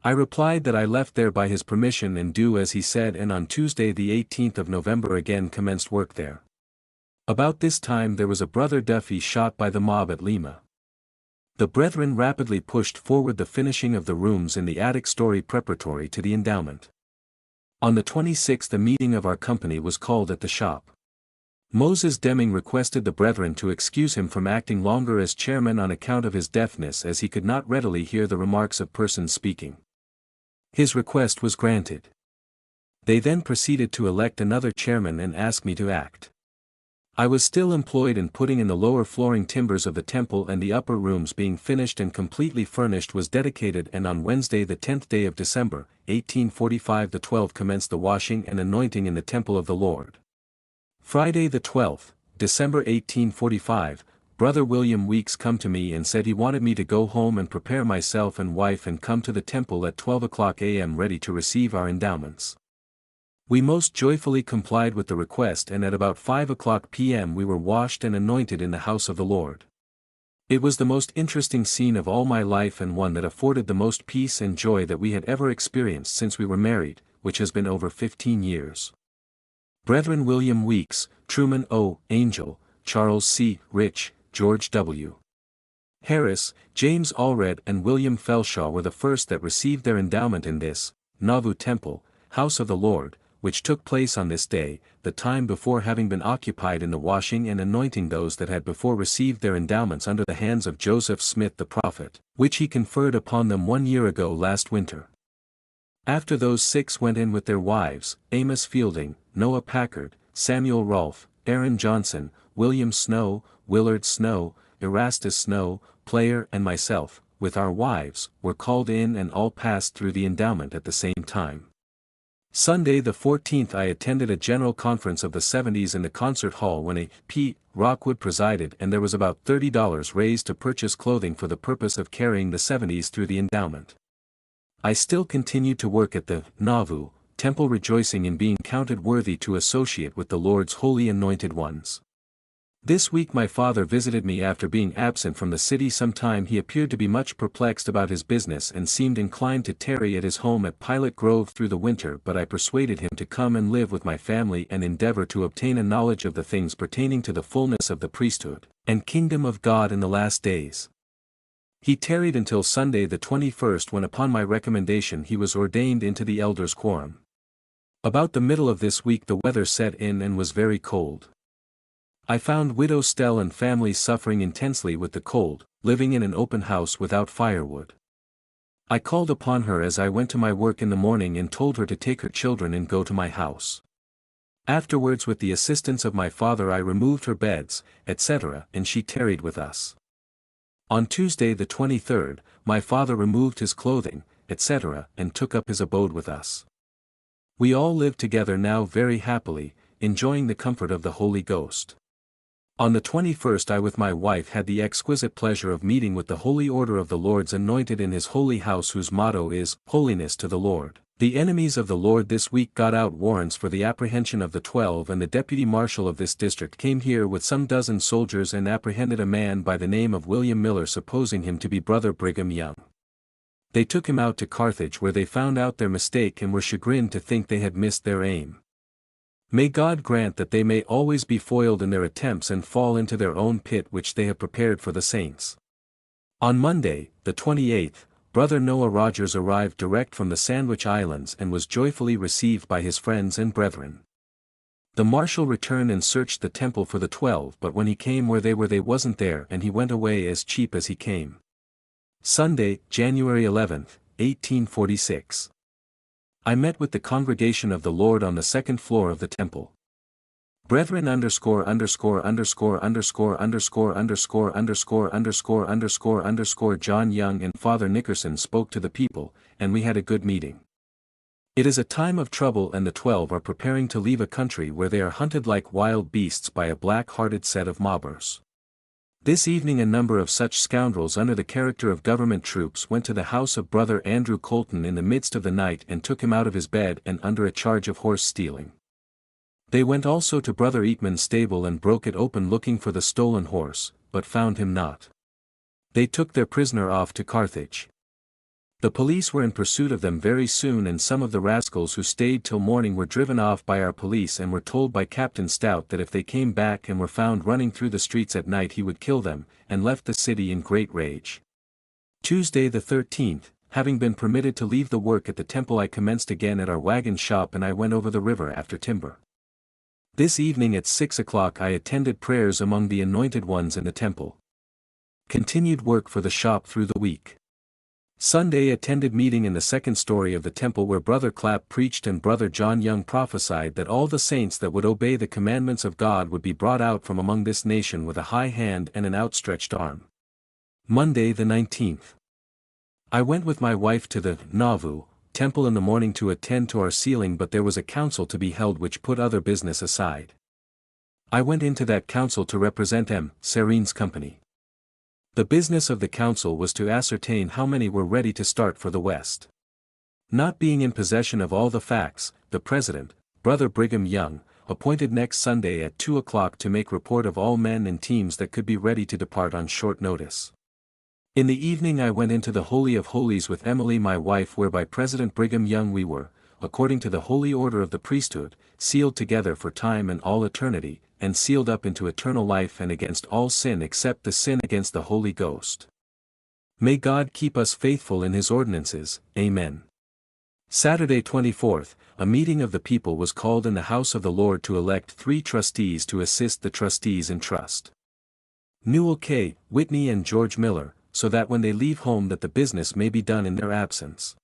I replied that I left there by his permission and do as he said, and on Tuesday the 18th of November again commenced work there. About this time there was a Brother Duffy shot by the mob at Lima. The brethren rapidly pushed forward the finishing of the rooms in the attic story preparatory to the endowment. On the 26th a meeting of our company was called at the shop. Moses Deming requested the brethren to excuse him from acting longer as chairman on account of his deafness, as he could not readily hear the remarks of persons speaking. His request was granted. They then proceeded to elect another chairman and asked me to act. I was still employed in putting in the lower flooring timbers of the temple, and the upper rooms being finished and completely furnished was dedicated, and on Wednesday the 10th day of December, 1845 the 12th commenced the washing and anointing in the temple of the Lord. Friday the 12th, December 1845, Brother William Weeks come to me and said he wanted me to go home and prepare myself and wife and come to the temple at 12 o'clock a.m. ready to receive our endowments. We most joyfully complied with the request, and at about 5 o'clock p.m. we were washed and anointed in the house of the Lord. It was the most interesting scene of all my life, and one that afforded the most peace and joy that we had ever experienced since we were married, which has been over 15 years. Brethren William Weeks, Truman O. Angel, Charles C. Rich, George W. Harris, James Allred and William Felshaw were the first that received their endowment in this, Nauvoo Temple, House of the Lord, which took place on this day, the time before having been occupied in the washing and anointing those that had before received their endowments under the hands of Joseph Smith the prophet, which he conferred upon them 1 year ago last winter. After those 6 went in with their wives, Amos Fielding, Noah Packard, Samuel Rolfe, Aaron Johnson, William Snow, Willard Snow, Erastus Snow, Player and myself, with our wives, were called in and all passed through the endowment at the same time. Sunday the 14th I attended a general conference of the 70s in the concert hall when a P. Rockwood presided and there was about $30 raised to purchase clothing for the purpose of carrying the 70s through the endowment. I still continued to work at the Nauvoo Temple, rejoicing in being counted worthy to associate with the Lord's holy anointed ones. This week my father visited me after being absent from the city some time. He appeared to be much perplexed about his business and seemed inclined to tarry at his home at Pilot Grove through the winter, but I persuaded him to come and live with my family and endeavor to obtain a knowledge of the things pertaining to the fullness of the priesthood and kingdom of God in the last days. He tarried until Sunday the 21st, when upon my recommendation he was ordained into the elders' quorum. About the middle of this week the weather set in and was very cold. I found Widow Stell and family suffering intensely with the cold, living in an open house without firewood. I called upon her as I went to my work in the morning and told her to take her children and go to my house. Afterwards, with the assistance of my father, I removed her beds, etc., and she tarried with us. On Tuesday the 23rd, my father removed his clothing, etc., and took up his abode with us. We all live together now very happily, enjoying the comfort of the Holy Ghost. On the 21st I with my wife had the exquisite pleasure of meeting with the Holy Order of the Lord's Anointed in his holy house, whose motto is, Holiness to the Lord. The enemies of the Lord this week got out warrants for the apprehension of the 12, and the deputy marshal of this district came here with some dozen soldiers and apprehended a man by the name of William Miller, supposing him to be Brother Brigham Young. They took him out to Carthage, where they found out their mistake and were chagrined to think they had missed their aim. May God grant that they may always be foiled in their attempts and fall into their own pit which they have prepared for the saints. On Monday, the 28th, Brother Noah Rogers arrived direct from the Sandwich Islands and was joyfully received by his friends and brethren. The marshal returned and searched the temple for the 12, but when he came where they were they wasn't there, and he went away as cheap as he came. Sunday, January 11th, 1846. I met with the congregation of the Lord on the second floor of the temple. Brethren __________________ John Young and Father Nickerson spoke to the people, and we had a good meeting. It is a time of trouble, and the 12 are preparing to leave a country where they are hunted like wild beasts by a black-hearted set of mobbers. This evening a number of such scoundrels under the character of government troops went to the house of Brother Andrew Colton in the midst of the night and took him out of his bed and under a charge of horse stealing. They went also to Brother Eatman's stable and broke it open looking for the stolen horse, but found him not. They took their prisoner off to Carthage. The police were in pursuit of them very soon, and some of the rascals who stayed till morning were driven off by our police and were told by Captain Stout that if they came back and were found running through the streets at night he would kill them, and left the city in great rage. Tuesday the 13th, having been permitted to leave the work at the temple, I commenced again at our wagon shop and I went over the river after timber. This evening at 6 o'clock I attended prayers among the anointed ones in the temple. Continued work for the shop through the week. Sunday attended meeting in the second story of the temple where Brother Clapp preached and Brother John Young prophesied that all the saints that would obey the commandments of God would be brought out from among this nation with a high hand and an outstretched arm. Monday the 19th. I went with my wife to the Nauvoo Temple in the morning to attend to our sealing, but there was a council to be held which put other business aside. I went into that council to represent M. Serene's company. The business of the council was to ascertain how many were ready to start for the West. Not being in possession of all the facts, the president, Brother Brigham Young, appointed next Sunday at 2 o'clock to make report of all men and teams that could be ready to depart on short notice. In the evening I went into the Holy of Holies with Emily my wife, where by President Brigham Young we were, according to the holy order of the priesthood, sealed together for time and all eternity, and sealed up into eternal life and against all sin except the sin against the Holy Ghost. May God keep us faithful in His ordinances, Amen. Saturday 24th, a meeting of the people was called in the house of the Lord to elect 3 trustees to assist the trustees in trust. Newell K., Whitney and George Miller, so that when they leave home that the business may be done in their absence.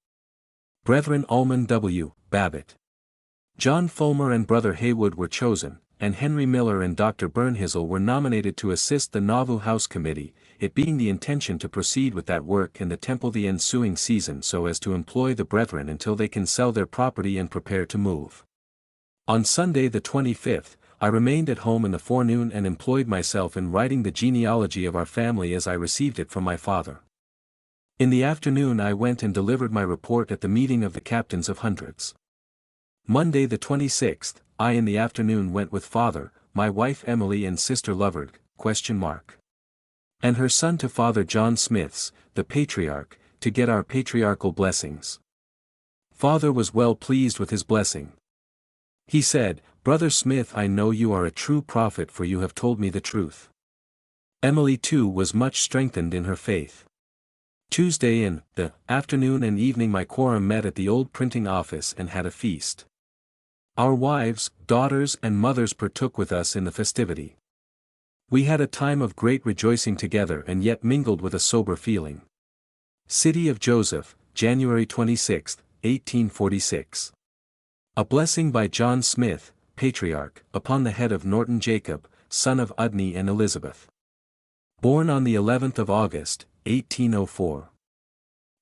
Brethren Almond W., Babbitt. John Fulmer and Brother Haywood were chosen, and Henry Miller and Dr. Bernhizel were nominated to assist the Nauvoo House Committee, it being the intention to proceed with that work in the temple the ensuing season so as to employ the brethren until they can sell their property and prepare to move. On Sunday the 25th, I remained at home in the forenoon and employed myself in writing the genealogy of our family as I received it from my father. In the afternoon I went and delivered my report at the meeting of the captains of hundreds. Monday the 26th, I in the afternoon went with father, my wife Emily and sister Lovard, and her son to Father John Smith's, the patriarch, to get our patriarchal blessings. Father was well pleased with his blessing. He said, "Brother Smith, I know you are a true prophet, for you have told me the truth." Emily too was much strengthened in her faith. Tuesday in the afternoon and evening my quorum met at the old printing office and had a feast. Our wives, daughters and mothers partook with us in the festivity. We had a time of great rejoicing together and yet mingled with a sober feeling. City of Joseph, January 26, 1846. A blessing by John Smith, Patriarch, upon the head of Norton Jacob, son of Udney and Elizabeth. Born on the 11th of August, 1804.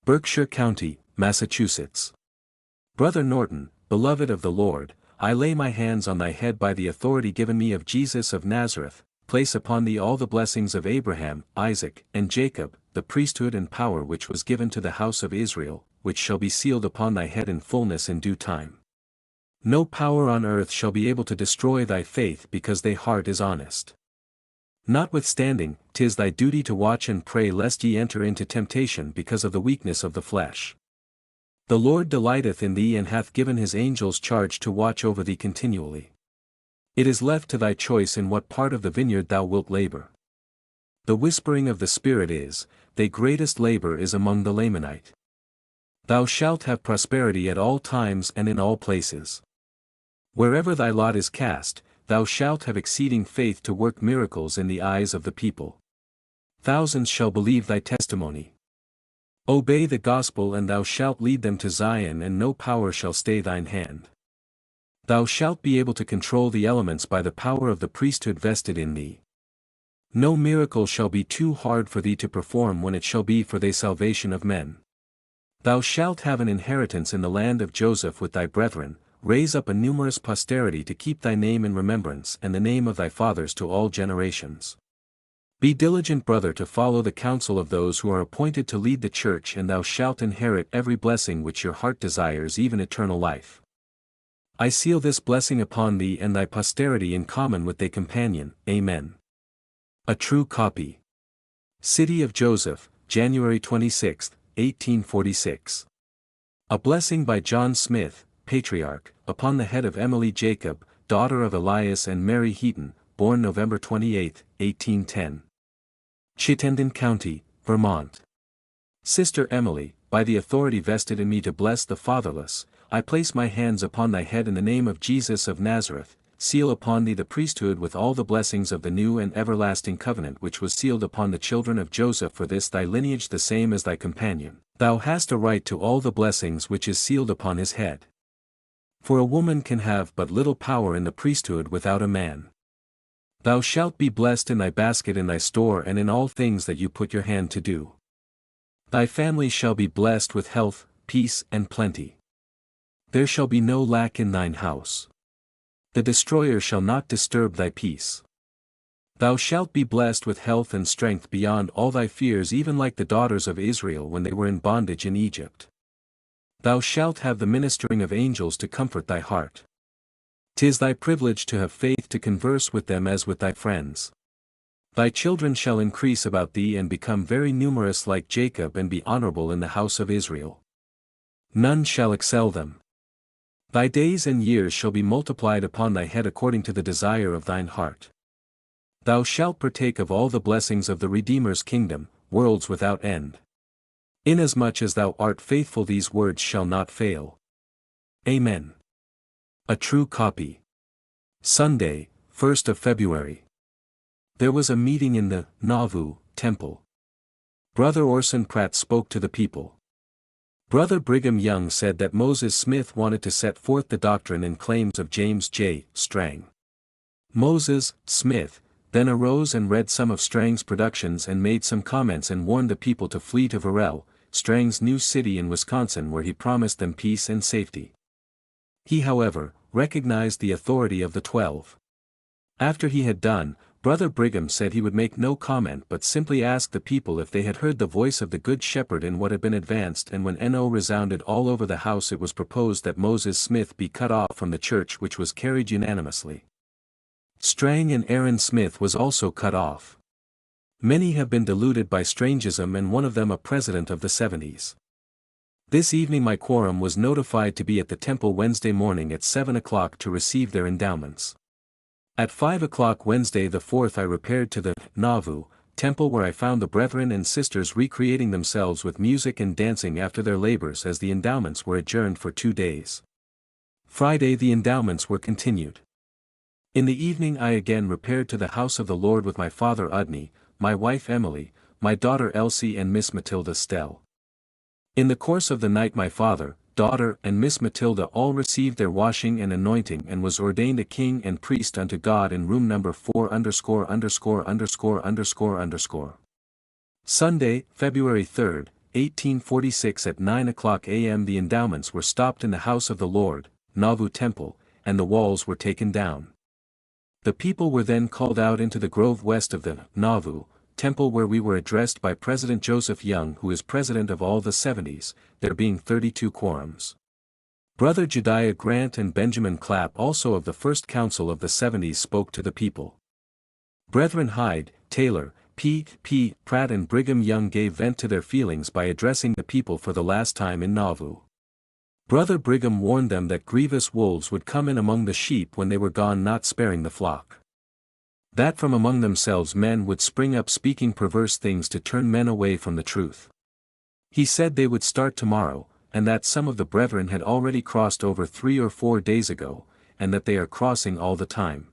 Berkshire County, Massachusetts. Brother Norton, beloved of the Lord, I lay my hands on thy head by the authority given me of Jesus of Nazareth, place upon thee all the blessings of Abraham, Isaac, and Jacob, the priesthood and power which was given to the house of Israel, which shall be sealed upon thy head in fullness in due time. No power on earth shall be able to destroy thy faith because thy heart is honest. Notwithstanding, 'tis thy duty to watch and pray lest ye enter into temptation because of the weakness of the flesh. The Lord delighteth in thee and hath given his angels charge to watch over thee continually. It is left to thy choice in what part of the vineyard thou wilt labor. The whispering of the Spirit is, thy greatest labor is among the Lamanite. Thou shalt have prosperity at all times and in all places. Wherever thy lot is cast, thou shalt have exceeding faith to work miracles in the eyes of the people. Thousands shall believe thy testimony. Obey the gospel and thou shalt lead them to Zion, and no power shall stay thine hand. Thou shalt be able to control the elements by the power of the priesthood vested in thee. No miracle shall be too hard for thee to perform when it shall be for the salvation of men. Thou shalt have an inheritance in the land of Joseph with thy brethren, raise up a numerous posterity to keep thy name in remembrance and the name of thy fathers to all generations. Be diligent, brother, to follow the counsel of those who are appointed to lead the church, and thou shalt inherit every blessing which your heart desires, even eternal life. I seal this blessing upon thee and thy posterity in common with thy companion, Amen. A true copy. City of Joseph, January 26, 1846. A blessing by John Smith, Patriarch, upon the head of Emily Jacob, daughter of Elias and Mary Heaton, born November 28, 1810. Chittenden County, Vermont. Sister Emily, by the authority vested in me to bless the fatherless, I place my hands upon thy head in the name of Jesus of Nazareth, seal upon thee the priesthood with all the blessings of the new and everlasting covenant which was sealed upon the children of Joseph, for this thy lineage the same as thy companion. Thou hast a right to all the blessings which is sealed upon his head. For a woman can have but little power in the priesthood without a man. Thou shalt be blessed in thy basket, in thy store, and in all things that you put your hand to do. Thy family shall be blessed with health, peace, and plenty. There shall be no lack in thine house. The destroyer shall not disturb thy peace. Thou shalt be blessed with health and strength beyond all thy fears, even like the daughters of Israel when they were in bondage in Egypt. Thou shalt have the ministering of angels to comfort thy heart. 'Tis thy privilege to have faith to converse with them as with thy friends. Thy children shall increase about thee and become very numerous like Jacob, and be honorable in the house of Israel. None shall excel them. Thy days and years shall be multiplied upon thy head according to the desire of thine heart. Thou shalt partake of all the blessings of the Redeemer's kingdom, worlds without end. Inasmuch as thou art faithful, these words shall not fail. Amen. A true copy. Sunday, 1st of February. There was a meeting in the Nauvoo temple. Brother Orson Pratt spoke to the people. Brother Brigham Young said that Moses Smith wanted to set forth the doctrine and claims of James J. Strang. Moses Smith then arose and read some of Strang's productions and made some comments and warned the people to flee to Varel, Strang's new city in Wisconsin, where he promised them peace and safety. He, however, recognized the authority of the 12. After he had done, Brother Brigham said he would make no comment but simply ask the people if they had heard the voice of the Good Shepherd in what had been advanced, and when no resounded all over the house, it was proposed that Moses Smith be cut off from the church, which was carried unanimously. Strang and Aaron Smith was also cut off. Many have been deluded by Strangism, and one of them a president of the 70s. This evening my quorum was notified to be at the temple Wednesday morning at 7 o'clock to receive their endowments. At 5 o'clock Wednesday the 4th I repaired to the Nauvoo temple, where I found the brethren and sisters recreating themselves with music and dancing after their labors, as the endowments were adjourned for 2 days. Friday the endowments were continued. In the evening I again repaired to the house of the Lord with my father Udney, my wife Emily, my daughter Elsie and Miss Matilda Stell. In the course of the night my father, daughter and Miss Matilda all received their washing and anointing, and was ordained a king and priest unto God in room number 4_______. Sunday, February 3, 1846 at 9 o'clock a.m. the endowments were stopped in the house of the Lord, Nauvoo Temple, and the walls were taken down. The people were then called out into the grove west of the Nauvoo Temple, where we were addressed by President Joseph Young, who is president of all the 70s, there being 32 quorums. Brother Jediah Grant and Benjamin Clapp, also of the First Council of the 70s, spoke to the people. Brethren Hyde, Taylor, P. Pratt and Brigham Young gave vent to their feelings by addressing the people for the last time in Nauvoo. Brother Brigham warned them that grievous wolves would come in among the sheep when they were gone, not sparing the flock. That from among themselves men would spring up speaking perverse things to turn men away from the truth. He said they would start tomorrow, and that some of the brethren had already crossed over 3 or 4 days ago, and that they are crossing all the time.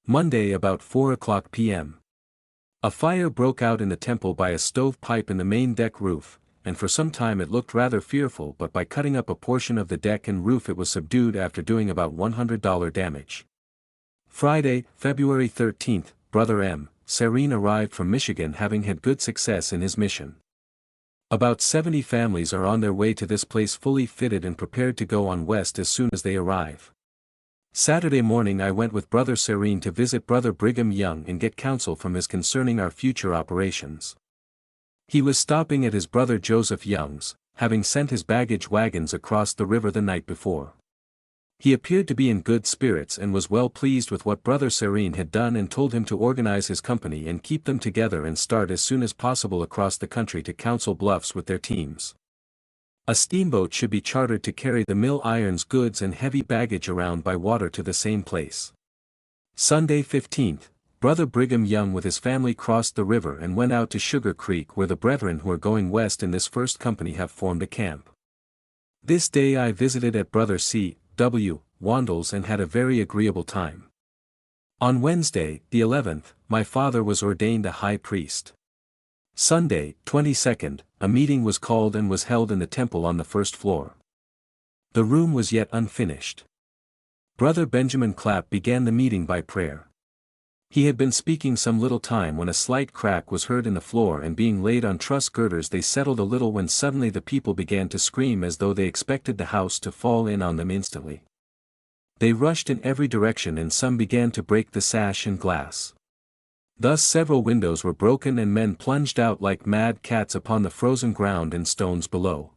Monday about 4 o'clock p.m. A fire broke out in the temple by a stove pipe in the main deck roof, and for some time it looked rather fearful, but by cutting up a portion of the deck and roof it was subdued after doing about $100 damage. Friday, February 13, Brother M. Serene arrived from Michigan, having had good success in his mission. About 70 families are on their way to this place, fully fitted and prepared to go on west as soon as they arrive. Saturday morning I went with Brother Serene to visit Brother Brigham Young and get counsel from his concerning our future operations. He was stopping at his brother Joseph Young's, having sent his baggage wagons across the river the night before. He appeared to be in good spirits and was well pleased with what Brother Serene had done, and told him to organize his company and keep them together and start as soon as possible across the country to Council Bluffs with their teams. A steamboat should be chartered to carry the mill irons, goods and heavy baggage around by water to the same place. Sunday 15th, Brother Brigham Young with his family crossed the river and went out to Sugar Creek, where the brethren who are going west in this first company have formed a camp. This day I visited at Brother C. W. Wandle's and had a very agreeable time. On Wednesday, the 11th, my father was ordained a high priest. Sunday, 22nd, a meeting was called and was held in the temple on the first floor. The room was yet unfinished. Brother Benjamin Clapp began the meeting by prayer. He had been speaking some little time when a slight crack was heard in the floor, and being laid on truss girders they settled a little, when suddenly the people began to scream as though they expected the house to fall in on them instantly. They rushed in every direction, and some began to break the sash and glass. Thus several windows were broken, and men plunged out like mad cats upon the frozen ground and stones below.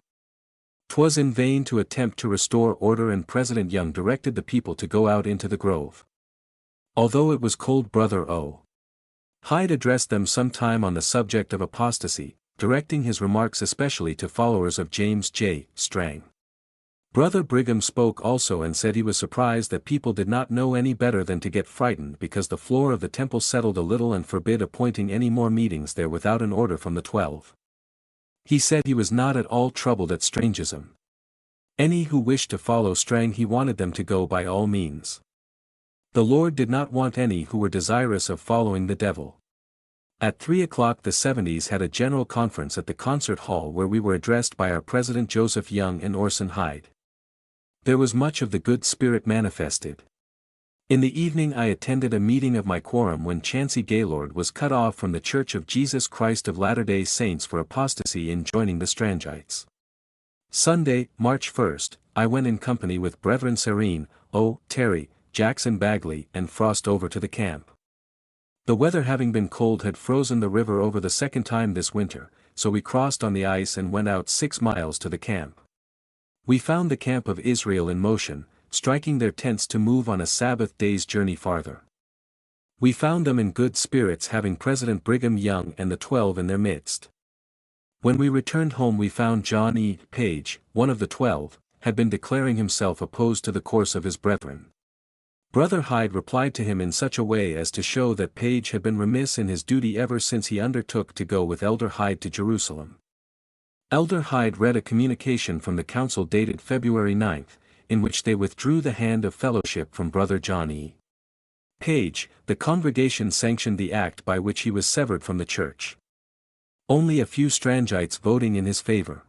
'Twas in vain to attempt to restore order, and President Young directed the people to go out into the grove. Although it was cold, Brother O. Hyde addressed them some time on the subject of apostasy, directing his remarks especially to followers of James J. Strang. Brother Brigham spoke also and said he was surprised that people did not know any better than to get frightened because the floor of the temple settled a little and forbid appointing any more meetings there without an order from the 12. He said he was not at all troubled at strangism. Any who wished to follow Strang he wanted them to go by all means. The Lord did not want any who were desirous of following the devil. At 3 o'clock the 70s had a general conference at the concert hall where we were addressed by our President Joseph Young and Orson Hyde. There was much of the good spirit manifested. In the evening I attended a meeting of my quorum when Chancey Gaylord was cut off from the Church of Jesus Christ of Latter-day Saints for apostasy in joining the Strangites. Sunday, March 1st, I went in company with Brethren Serene, O. Terry, Jackson Bagley and Frost over to the camp. The weather having been cold had frozen the river over the second time this winter, so we crossed on the ice and went out 6 miles to the camp. We found the camp of Israel in motion, striking their tents to move on a Sabbath day's journey farther. We found them in good spirits having President Brigham Young and the 12 in their midst. When we returned home we found John E. Page, one of the 12, had been declaring himself opposed to the course of his brethren. Brother Hyde replied to him in such a way as to show that Page had been remiss in his duty ever since he undertook to go with Elder Hyde to Jerusalem. Elder Hyde read a communication from the council dated February 9, in which they withdrew the hand of fellowship from Brother John E. Page. The congregation sanctioned the act by which he was severed from the church. Only a few Strangites voting in his favor.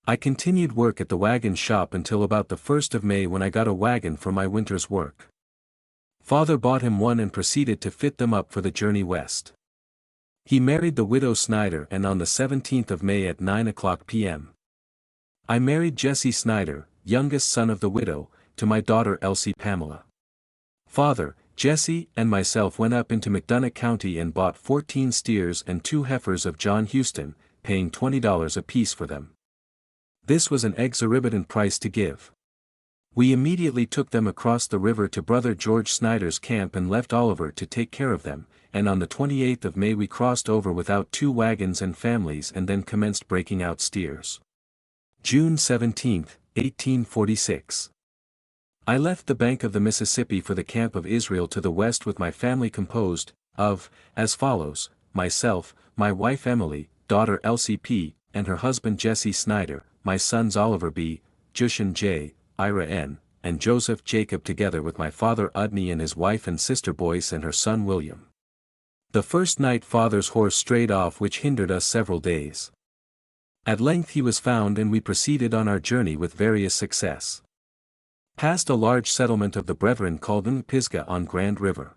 I continued work at the wagon shop until about the 1st of May when I got a wagon for my winter's work. Father bought him one and proceeded to fit them up for the journey west. He married the widow Snyder and on the 17th of May at 9 o'clock p.m. I married Jesse Snyder, youngest son of the widow, to my daughter Elsie Pamela. Father, Jesse, and myself went up into McDonough County and bought 14 steers and 2 heifers of John Houston, paying $20 apiece for them. This was an exorbitant price to give. We immediately took them across the river to Brother George Snyder's camp and left Oliver to take care of them, and on the 28th of May we crossed over without 2 wagons and families and then commenced breaking out steers. June 17, 1846. I left the bank of the Mississippi for the camp of Israel to the west with my family composed of, as follows, myself, my wife Emily, daughter Elsie P., and her husband Jesse Snyder, my sons Oliver B., Jushan J., Ira N., and Joseph Jacob together with my father Udney and his wife and sister Boyce and her son William. The first night father's horse strayed off which hindered us several days. At length he was found and we proceeded on our journey with various success. Passed a large settlement of the brethren called Pisgah on Grand River.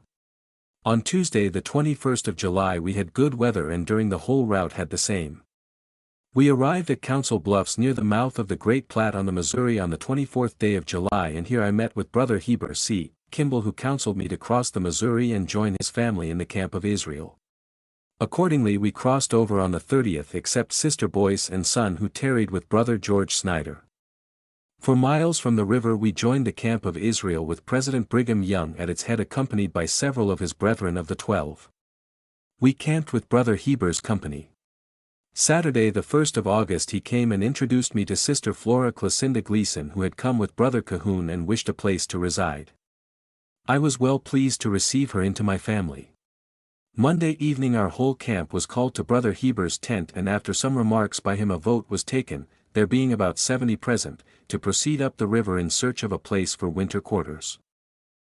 On Tuesday the 21st of July we had good weather and during the whole route had the same. We arrived at Council Bluffs near the mouth of the Great Platte on the Missouri on the 24th day of July and here I met with Brother Heber C. Kimball who counseled me to cross the Missouri and join his family in the camp of Israel. Accordingly we crossed over on the 30th except Sister Boyce and son who tarried with Brother George Snyder. For miles from the river we joined the camp of Israel with President Brigham Young at its head accompanied by several of his brethren of the 12. We camped with Brother Heber's company. Saturday the 1st of August he came and introduced me to Sister Flora Clocinda Gleason who had come with Brother Cahoon and wished a place to reside. I was well pleased to receive her into my family. Monday evening our whole camp was called to Brother Heber's tent and after some remarks by him a vote was taken, there being about 70 present, to proceed up the river in search of a place for winter quarters.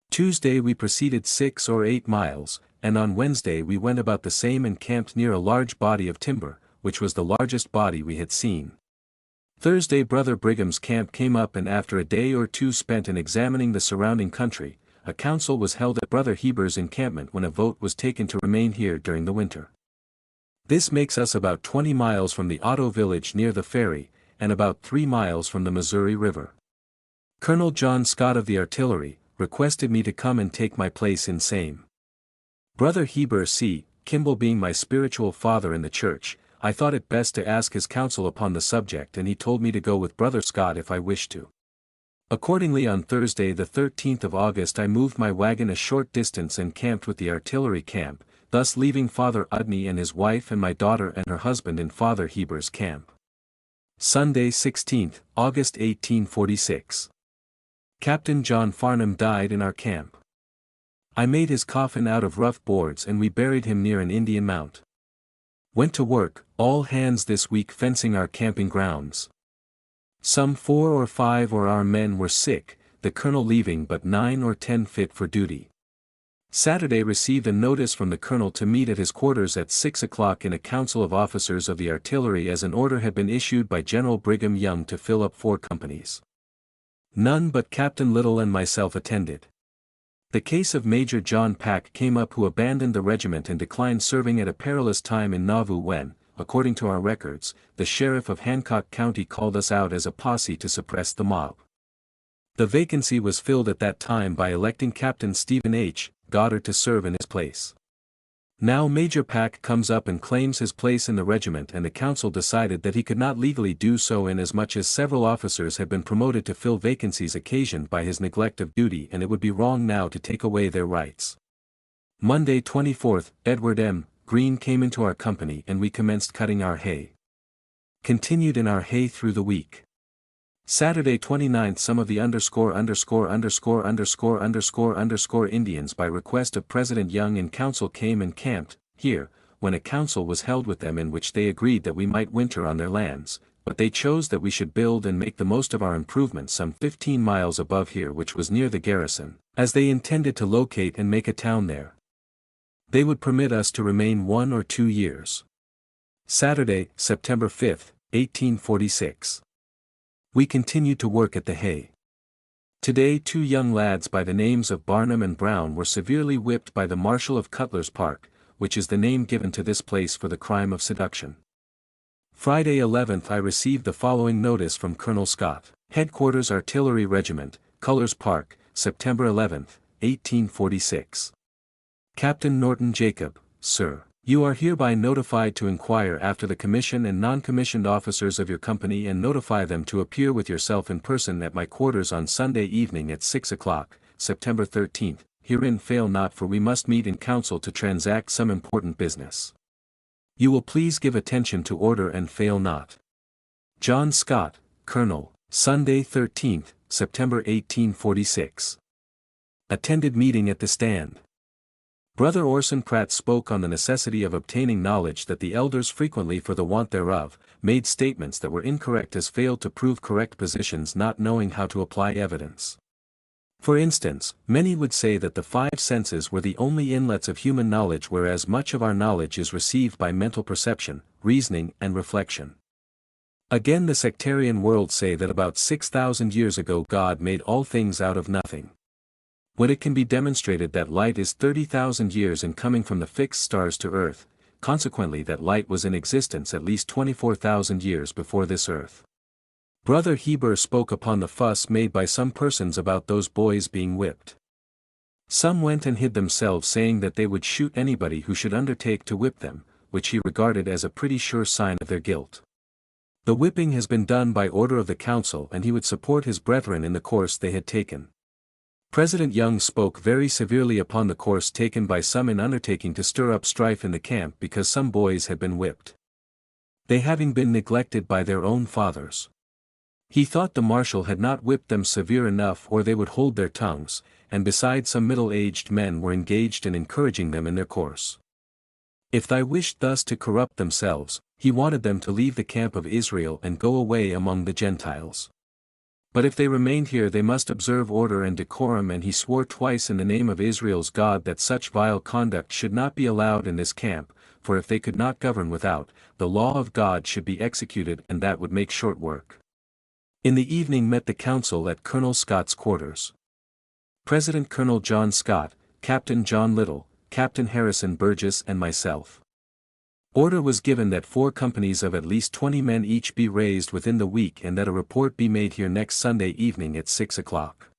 Tuesday we proceeded 6 or 8 miles, and on Wednesday we went about the same and camped near a large body of timber, which was the largest body we had seen. Thursday Brother Brigham's camp came up and after a day or two spent in examining the surrounding country, a council was held at Brother Heber's encampment when a vote was taken to remain here during the winter. This makes us about 20 miles from the Otto village near the ferry, and about 3 miles from the Missouri River. Colonel John Scott of the artillery, requested me to come and take my place in same. Brother Heber C. Kimball being my spiritual father in the church, I thought it best to ask his counsel upon the subject and he told me to go with Brother Scott if I wished to. Accordingly on Thursday the 13th of August I moved my wagon a short distance and camped with the artillery camp, thus leaving Father Udney and his wife and my daughter and her husband in Father Heber's camp. Sunday 16th, August 1846. Captain John Farnham died in our camp. I made his coffin out of rough boards and we buried him near an Indian mount. Went to work, all hands this week fencing our camping grounds. Some 4 or 5 of our men were sick, the colonel leaving but 9 or 10 fit for duty. Saturday received a notice from the colonel to meet at his quarters at 6 o'clock in a council of officers of the artillery as an order had been issued by General Brigham Young to fill up 4 companies. None but Captain Little and myself attended. The case of Major John Pack came up, who abandoned the regiment and declined serving at a perilous time in Nauvoo when, according to our records, the sheriff of Hancock County called us out as a posse to suppress the mob. The vacancy was filled at that time by electing Captain Stephen H. Goddard to serve in his place. Now Major Pack comes up and claims his place in the regiment, and the council decided that he could not legally do so inasmuch as several officers had been promoted to fill vacancies occasioned by his neglect of duty, and it would be wrong now to take away their rights. Monday 24th, Edward M. Green came into our company and we commenced cutting our hay. Continued in our hay through the week. Saturday 29th, some of the Indians by request of President Young in council came and camped here, when a council was held with them in which they agreed that we might winter on their lands, but they chose that we should build and make the most of our improvements some 15 miles above here, which was near the garrison, as they intended to locate and make a town there. They would permit us to remain 1 or 2 years. Saturday, September 5th, 1846. We continued to work at the hay. Today 2 young lads by the names of Barnum and Brown were severely whipped by the Marshal of Cutler's Park, which is the name given to this place for the crime of seduction. Friday 11th, I received the following notice from Colonel Scott, Headquarters Artillery Regiment, Cutler's Park, September 11th, 1846. Captain Norton Jacob, Sir. You are hereby notified to inquire after the commissioned and non-commissioned officers of your company and notify them to appear with yourself in person at my quarters on Sunday evening at 6 o'clock, September 13th, herein fail not, for we must meet in council to transact some important business. You will please give attention to order and fail not. John Scott, Colonel, Sunday 13th, September 1846. Attended meeting at the stand. Brother Orson Pratt spoke on the necessity of obtaining knowledge that the elders frequently for the want thereof, made statements that were incorrect as failed to prove correct positions, not knowing how to apply evidence. For instance, many would say that the 5 senses were the only inlets of human knowledge, whereas much of our knowledge is received by mental perception, reasoning and reflection. Again, the sectarian world say that about 6,000 years ago God made all things out of nothing. When it can be demonstrated that light is 30,000 years in coming from the fixed stars to Earth, consequently that light was in existence at least 24,000 years before this Earth. Brother Heber spoke upon the fuss made by some persons about those boys being whipped. Some went and hid themselves, saying that they would shoot anybody who should undertake to whip them, which he regarded as a pretty sure sign of their guilt. The whipping has been done by order of the council, and he would support his brethren in the course they had taken. President Young spoke very severely upon the course taken by some in undertaking to stir up strife in the camp because some boys had been whipped, they having been neglected by their own fathers. He thought the marshal had not whipped them severe enough, or they would hold their tongues, and besides some middle-aged men were engaged in encouraging them in their course. If they wished thus to corrupt themselves, he wanted them to leave the camp of Israel and go away among the Gentiles. But if they remained here they must observe order and decorum, and he swore twice in the name of Israel's God that such vile conduct should not be allowed in this camp, for if they could not govern without, the law of God should be executed, and that would make short work. In the evening met the council at Colonel Scott's quarters. President Colonel John Scott, Captain John Little, Captain Harrison Burgess and myself. Order was given that 4 companies of at least 20 men each be raised within the week, and that a report be made here next Sunday evening at 6 o'clock.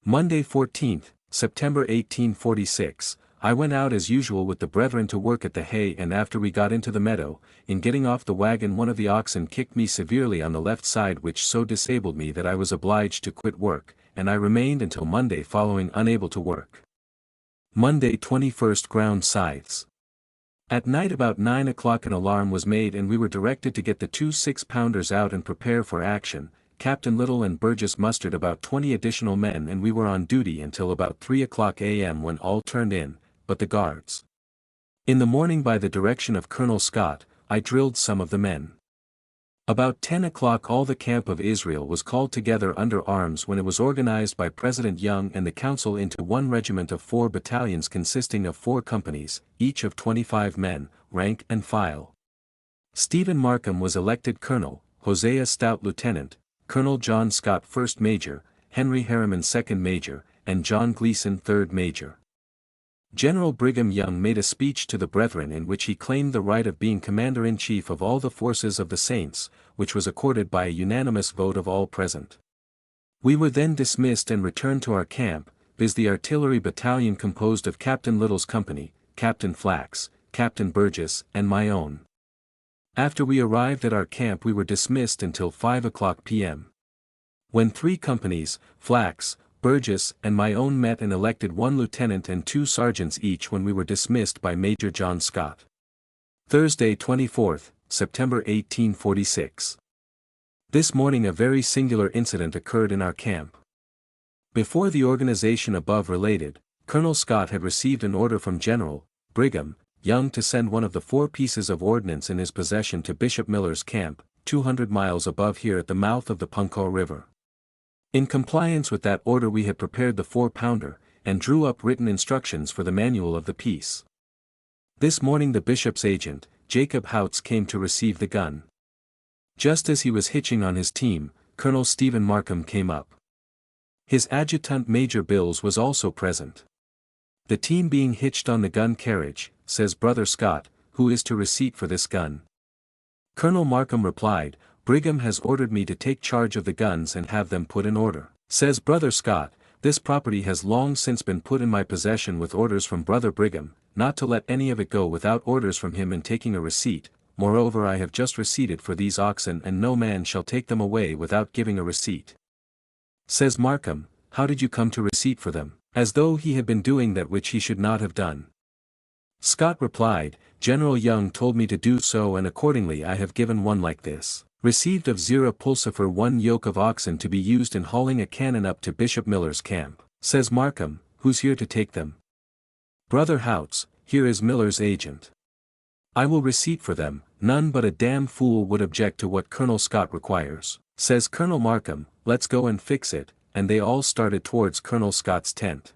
Monday 14th, September 1846, I went out as usual with the brethren to work at the hay, and after we got into the meadow, in getting off the wagon one of the oxen kicked me severely on the left side, which so disabled me that I was obliged to quit work, and I remained until Monday following unable to work. Monday 21st, ground scythes. At night about 9 o'clock an alarm was made and we were directed to get the 2 6-pounders out and prepare for action. Captain Little and Burgess mustered about 20 additional men and we were on duty until about 3 o'clock a.m. when all turned in, but the guards. In the morning by the direction of Colonel Scott, I drilled some of the men. About 10 o'clock all the camp of Israel was called together under arms when it was organized by President Young and the council into one regiment of 4 battalions consisting of 4 companies, each of 25 men, rank and file. Stephen Markham was elected colonel, Hosea Stout lieutenant, Colonel John Scott 1st major, Henry Harriman 2nd major, and John Gleason 3rd major. General Brigham Young made a speech to the brethren in which he claimed the right of being commander-in-chief of all the forces of the saints, which was accorded by a unanimous vote of all present. We were then dismissed and returned to our camp, viz. The artillery battalion composed of Captain Little's company, Captain Flax, Captain Burgess, and my own. After we arrived at our camp we were dismissed until 5 o'clock p.m. When 3 companies, Flax, Burgess and my own met and elected 1 lieutenant and 2 sergeants each when we were dismissed by Major John Scott. Thursday 24th, September 1846. This morning a very singular incident occurred in our camp. Before the organization above related, Colonel Scott had received an order from General Brigham Young to send one of the 4 pieces of ordnance in his possession to Bishop Miller's camp, 200 miles above here at the mouth of the Punco River. In compliance with that order we had prepared the 4-pounder, and drew up written instructions for the manual of the piece. This morning the bishop's agent, Jacob Houts came to receive the gun. Just as he was hitching on his team, Colonel Stephen Markham came up. His adjutant Major Bills was also present. The team being hitched on the gun carriage, says Brother Scott, who is to receipt for this gun. Colonel Markham replied, Brigham has ordered me to take charge of the guns and have them put in order. Says Brother Scott, this property has long since been put in my possession with orders from Brother Brigham, not to let any of it go without orders from him and taking a receipt. Moreover I have just receipted for these oxen and no man shall take them away without giving a receipt. Says Markham, how did you come to receipt for them? As though he had been doing that which he should not have done. Scott replied, General Young told me to do so and accordingly I have given one like this. Received of Zerah Pulsifer 1 yoke of oxen to be used in hauling a cannon up to Bishop Miller's camp. Says Markham, who's here to take them? Brother Houts, here is Miller's agent. I will receipt for them, none but a damn fool would object to what Colonel Scott requires. Says Colonel Markham, let's go and fix it, and they all started towards Colonel Scott's tent.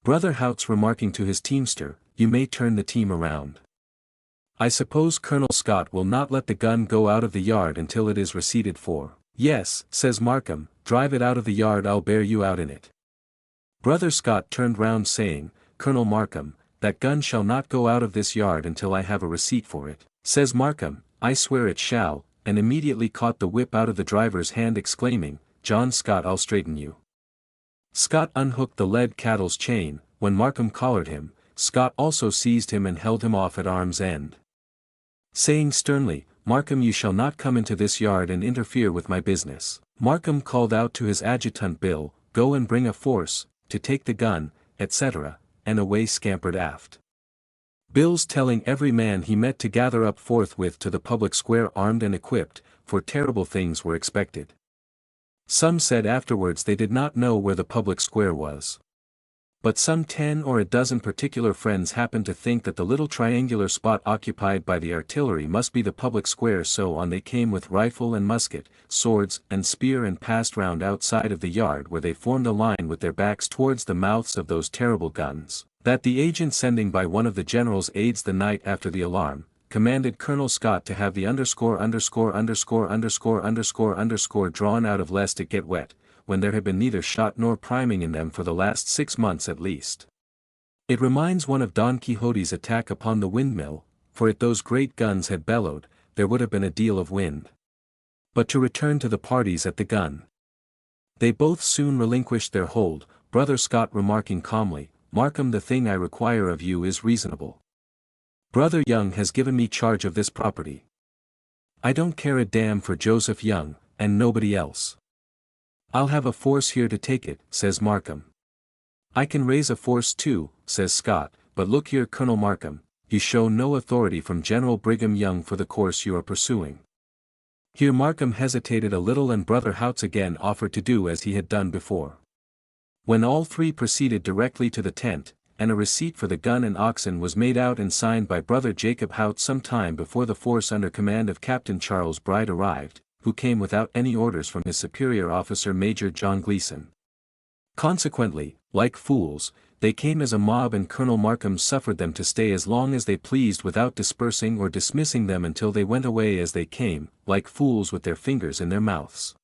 Brother Houts remarking to his teamster, you may turn the team around. I suppose Colonel Scott will not let the gun go out of the yard until it is receipted for. Yes, says Markham, drive it out of the yard, I'll bear you out in it. Brother Scott turned round saying, Colonel Markham, that gun shall not go out of this yard until I have a receipt for it. Says Markham, I swear it shall, and immediately caught the whip out of the driver's hand exclaiming, John Scott, I'll straighten you. Scott unhooked the lead cattle's chain. When Markham collared him, Scott also seized him and held him off at arm's end. Saying sternly, Markham, you shall not come into this yard and interfere with my business. Markham called out to his adjutant Bill, go and bring a force, to take the gun, etc., and away scampered aft. Bill's telling every man he met to gather up forthwith to the public square armed and equipped, for terrible things were expected. Some said afterwards they did not know where the public square was. But some 10 or a dozen particular friends happened to think that the little triangular spot occupied by the artillery must be the public square, so on they came with rifle and musket, swords and spear and passed round outside of the yard where they formed a line with their backs towards the mouths of those terrible guns, that the agent sending by one of the general's aides the night after the alarm, commanded Colonel Scott to have the _ drawn out of lest it get wet, when there had been neither shot nor priming in them for the last 6 months at least. It reminds one of Don Quixote's attack upon the windmill, for if those great guns had bellowed, there would have been a deal of wind. But to return to the parties at the gun. They both soon relinquished their hold, Brother Scott remarking calmly, Markham, the thing I require of you is reasonable. Brother Young has given me charge of this property. I don't care a damn for Joseph Young, and nobody else. I'll have a force here to take it, says Markham. I can raise a force too, says Scott, but look here, Colonel Markham, you show no authority from General Brigham Young for the course you are pursuing." Here Markham hesitated a little and Brother Houts again offered to do as he had done before. When all three proceeded directly to the tent, and a receipt for the gun and oxen was made out and signed by Brother Jacob Houts some time before the force under command of Captain Charles Bride arrived, who came without any orders from his superior officer Major John Gleason. Consequently, like fools, they came as a mob and Colonel Markham suffered them to stay as long as they pleased without dispersing or dismissing them until they went away as they came, like fools with their fingers in their mouths.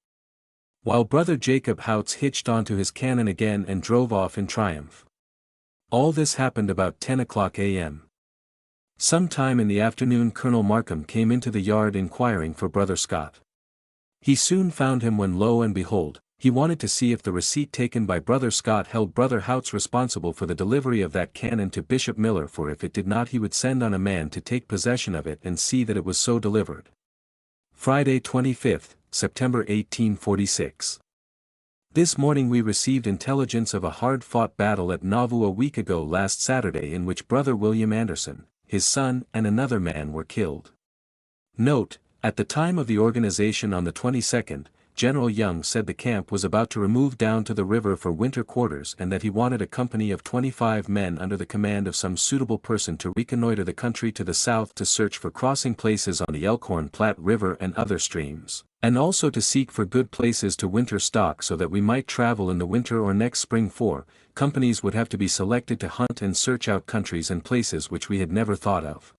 While Brother Jacob Houts hitched onto his cannon again and drove off in triumph. All this happened about 10 o'clock a.m. Some time in the afternoon Colonel Markham came into the yard inquiring for Brother Scott. He soon found him when lo and behold, he wanted to see if the receipt taken by Brother Scott held Brother Houts responsible for the delivery of that cannon to Bishop Miller, for if it did not he would send on a man to take possession of it and see that it was so delivered. Friday 25th, September 1846. This morning we received intelligence of a hard-fought battle at Nauvoo a week ago last Saturday in which Brother William Anderson, his son and another man were killed. Note, at the time of the organization on the 22nd, General Young said the camp was about to remove down to the river for winter quarters and that he wanted a company of 25 men under the command of some suitable person to reconnoiter the country to the south to search for crossing places on the Elkhorn Platte River and other streams, and also to seek for good places to winter stock so that we might travel in the winter or next spring. 4 companies would have to be selected to hunt and search out countries and places which we had never thought of.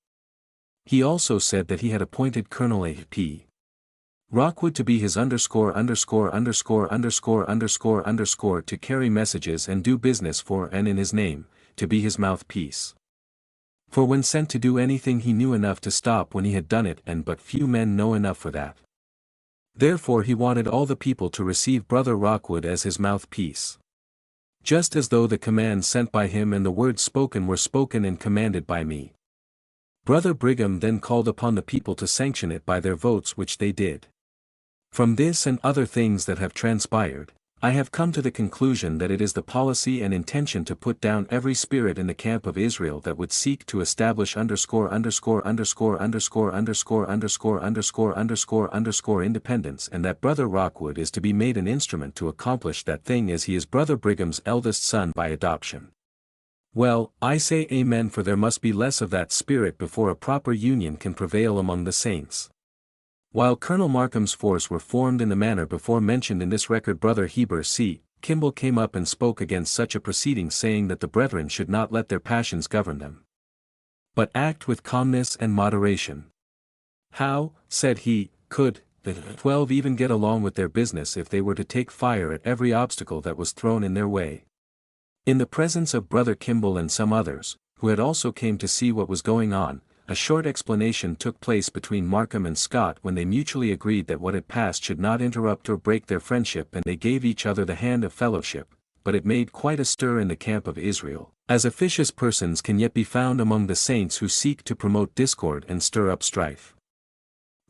He also said that he had appointed Colonel A.P. Rockwood to be his to carry messages and do business for and in his name, to be his mouthpiece. For when sent to do anything he knew enough to stop when he had done it, and but few men know enough for that. Therefore he wanted all the people to receive Brother Rockwood as his mouthpiece. Just as though the command sent by him and the words spoken were spoken and commanded by me. Brother Brigham then called upon the people to sanction it by their votes, which they did. From this and other things that have transpired, I have come to the conclusion that it is the policy and intention to put down every spirit in the camp of Israel that would seek to establish independence, and that Brother Rockwood is to be made an instrument to accomplish that thing, as he is Brother Brigham's eldest son by adoption. Well, I say amen, for there must be less of that spirit before a proper union can prevail among the saints. While Colonel Markham's force were formed in the manner before mentioned in this record, Brother Heber C. Kimball came up and spoke against such a proceeding, saying that the brethren should not let their passions govern them, but act with calmness and moderation. How, said he, could the 12 even get along with their business if they were to take fire at every obstacle that was thrown in their way? In the presence of Brother Kimball and some others, who had also came to see what was going on, a short explanation took place between Markham and Scott, when they mutually agreed that what had passed should not interrupt or break their friendship, and they gave each other the hand of fellowship. But it made quite a stir in the camp of Israel, as officious persons can yet be found among the saints who seek to promote discord and stir up strife.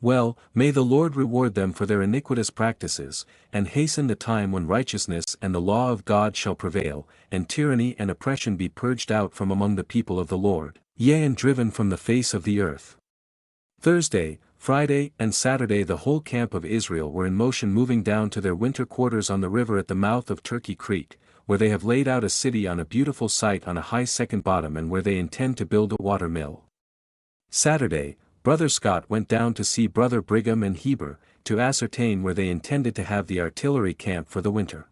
Well, may the Lord reward them for their iniquitous practices, and hasten the time when righteousness and the law of God shall prevail, and tyranny and oppression be purged out from among the people of the Lord, yea, and driven from the face of the earth. Thursday, Friday, and Saturday the whole camp of Israel were in motion, moving down to their winter quarters on the river at the mouth of Turkey Creek, where they have laid out a city on a beautiful site on a high second bottom, and where they intend to build a water mill. Saturday, Brother Scott went down to see Brother Brigham and Heber, to ascertain where they intended to have the artillery camp for the winter.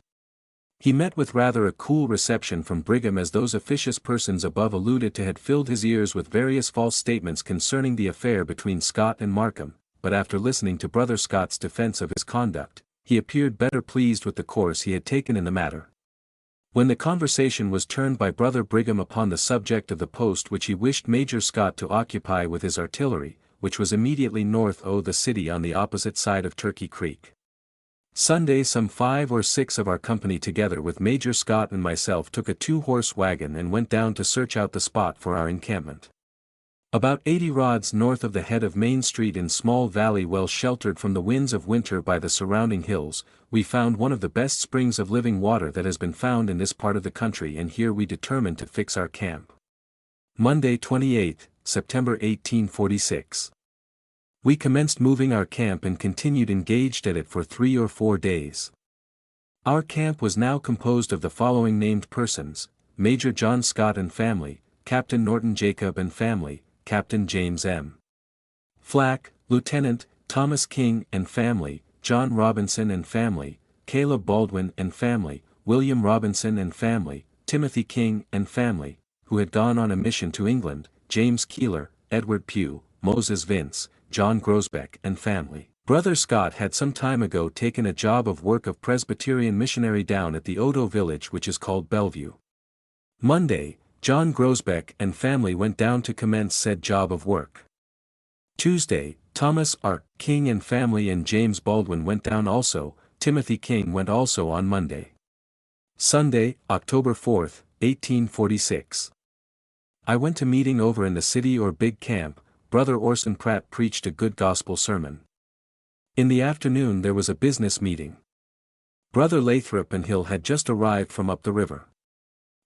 He met with rather a cool reception from Brigham, as those officious persons above alluded to had filled his ears with various false statements concerning the affair between Scott and Markham, but after listening to Brother Scott's defense of his conduct, he appeared better pleased with the course he had taken in the matter. When the conversation was turned by Brother Brigham upon the subject of the post which he wished Major Scott to occupy with his artillery, which was immediately north of the city on the opposite side of Turkey Creek. Sunday some 5 or 6 of our company together with Major Scott and myself took a 2-horse wagon and went down to search out the spot for our encampment. About 80 rods north of the head of Main Street, in small valley well sheltered from the winds of winter by the surrounding hills, we found one of the best springs of living water that has been found in this part of the country, and here we determined to fix our camp. Monday 28th, September 1846. We commenced moving our camp and continued engaged at it for 3 or 4 days. Our camp was now composed of the following named persons: Major John Scott and family, Captain Norton Jacob and family, Captain James M. Flack, Lieutenant Thomas King and family, John Robinson and family, Caleb Baldwin and family, William Robinson and family, Timothy King and family, who had gone on a mission to England, James Keeler, Edward Pugh, Moses Vince, John Grosbeck and family. Brother Scott had some time ago taken a job of work of Presbyterian missionary down at the Odo village which is called Bellevue. Monday, John Grosbeck and family went down to commence said job of work. Tuesday, Thomas R. King and family and James Baldwin went down also. Timothy King went also on Monday. Sunday, October 4th, 1846. I went to meeting over in the city or big camp. Brother Orson Pratt preached a good gospel sermon. In the afternoon there was a business meeting. Brother Lathrop and Hill had just arrived from up the river.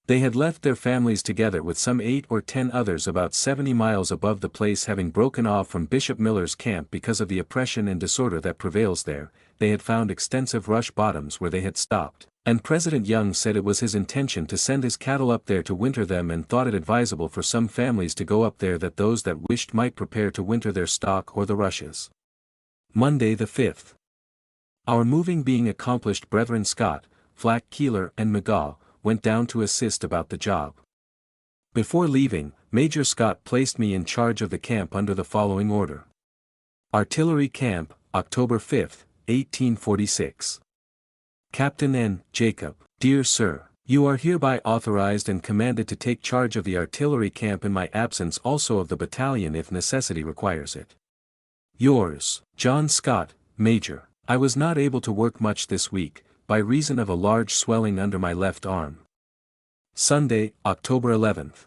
They had left their families together with some 8 or 10 others about 70 miles above the place, having broken off from Bishop Miller's camp because of the oppression and disorder that prevails there. They had found extensive rush bottoms where they had stopped, and President Young said it was his intention to send his cattle up there to winter them, and thought it advisable for some families to go up there that those that wished might prepare to winter their stock or the rushes. Monday the 5th. Our moving being accomplished, Brethren Scott, Flack, Keeler and McGaw went down to assist about the job. Before leaving, Major Scott placed me in charge of the camp under the following order. Artillery Camp, October 5th, 1846. Captain N. Jacob, Dear Sir, you are hereby authorized and commanded to take charge of the artillery camp in my absence, also of the battalion if necessity requires it. Yours, John Scott, Major. I was not able to work much this week, by reason of a large swelling under my left arm. Sunday, October 11th.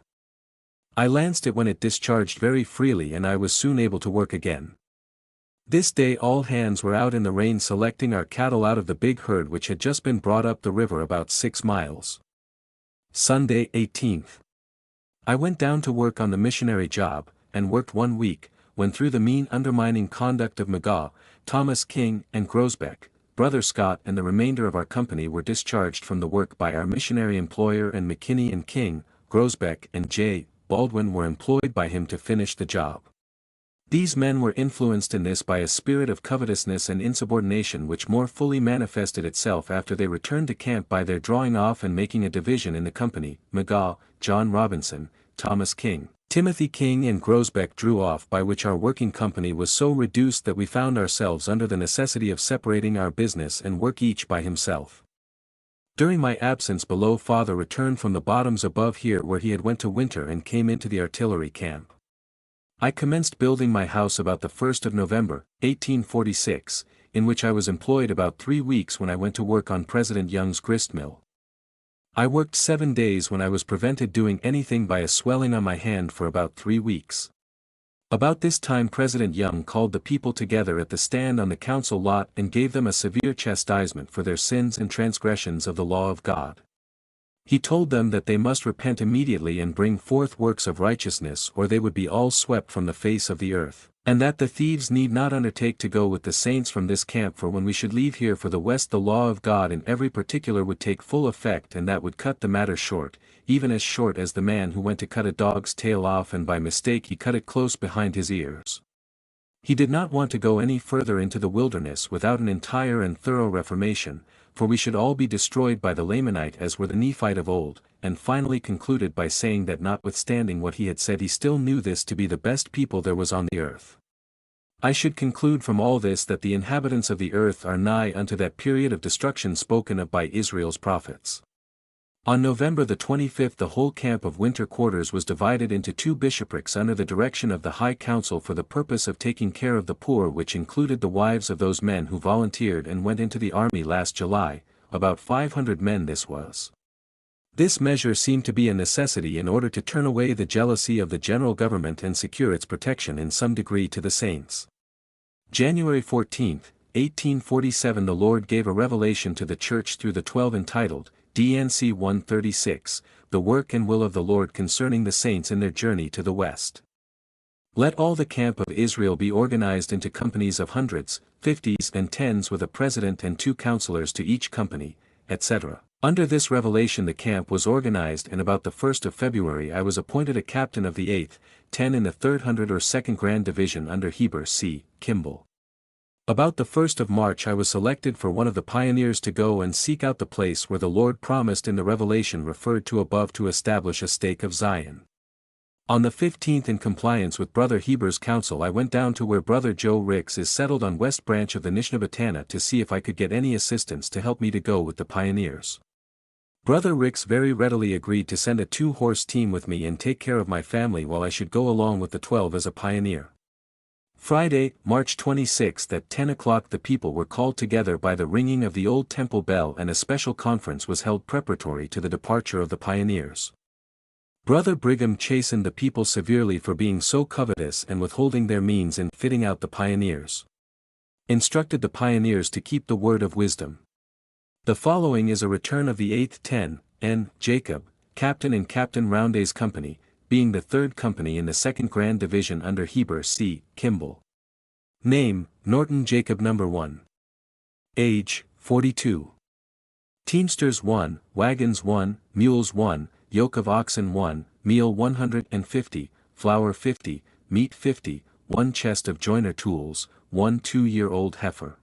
I lanced it when it discharged very freely, and I was soon able to work again. This day all hands were out in the rain selecting our cattle out of the big herd which had just been brought up the river about 6 miles. Sunday, 18th. I went down to work on the missionary job, and worked 1 week, when through the mean undermining conduct of McGaw, Thomas King and Grosbeck, Brother Scott and the remainder of our company were discharged from the work by our missionary employer, and McKinney and King, Grosbeck and J. Baldwin were employed by him to finish the job. These men were influenced in this by a spirit of covetousness and insubordination which more fully manifested itself after they returned to camp by their drawing off and making a division in the company. McGaw, John Robinson, Thomas King, Timothy King and Grosbeck drew off, by which our working company was so reduced that we found ourselves under the necessity of separating our business and work each by himself. During my absence below, Father returned from the bottoms above here where he had went to winter and came into the artillery camp. I commenced building my house about the 1st of November, 1846, in which I was employed about 3 weeks when I went to work on President Young's grist mill. I worked 7 days when I was prevented doing anything by a swelling on my hand for about 3 weeks. About this time President Young called the people together at the stand on the council lot and gave them a severe chastisement for their sins and transgressions of the law of God. He told them that they must repent immediately and bring forth works of righteousness, or they would be all swept from the face of the earth, and that the thieves need not undertake to go with the saints from this camp, for when we should leave here for the west the law of God in every particular would take full effect, and that would cut the matter short, even as short as the man who went to cut a dog's tail off and by mistake he cut it close behind his ears. He did not want to go any further into the wilderness without an entire and thorough reformation, for we should all be destroyed by the Lamanite as were the Nephite of old, and finally concluded by saying that notwithstanding what he had said he still knew this to be the best people there was on the earth. I should conclude from all this that the inhabitants of the earth are nigh unto that period of destruction spoken of by Israel's prophets. On November the 25th the whole camp of winter quarters was divided into 2 bishoprics under the direction of the High Council for the purpose of taking care of the poor, which included the wives of those men who volunteered and went into the army last July, about 500 men this was. This measure seemed to be a necessity in order to turn away the jealousy of the general government and secure its protection in some degree to the saints. January 14, 1847 the Lord gave a revelation to the Church through the 12 entitled, D.N.C. 136, The Work and Will of the Lord concerning the Saints in their Journey to the West. Let all the camp of Israel be organized into companies of hundreds, fifties and tens with a president and 2 counselors to each company, etc. Under this revelation the camp was organized, and about the 1st of February I was appointed a captain of the 8th, 10 in the 300 or 2nd Grand Division under Heber C. Kimball. About the 1st of March I was selected for one of the pioneers to go and seek out the place where the Lord promised in the revelation referred to above to establish a stake of Zion. On the 15th, in compliance with Brother Heber's counsel, I went down to where Brother Joe Ricks is settled on West Branch of the Nishnabotana to see if I could get any assistance to help me to go with the pioneers. Brother Ricks very readily agreed to send a 2-horse team with me and take care of my family while I should go along with the 12 as a pioneer. Friday, March 26 at 10 o'clock the people were called together by the ringing of the old temple bell, and a special conference was held preparatory to the departure of the pioneers. Brother Brigham chastened the people severely for being so covetous and withholding their means in fitting out the pioneers. Instructed the pioneers to keep the word of wisdom. The following is a return of the 8th 10, N. Jacob, captain in Captain Rounday's company, being the 3rd company in the 2nd Grand Division under Heber C. Kimball. Name, Norton Jacob No. 1. Age, 42. Teamsters 1, wagons 1, mules 1, yoke of oxen 1, meal 150, flour 50, meat 50, 1 chest of joiner tools, 1 2-year-old heifer.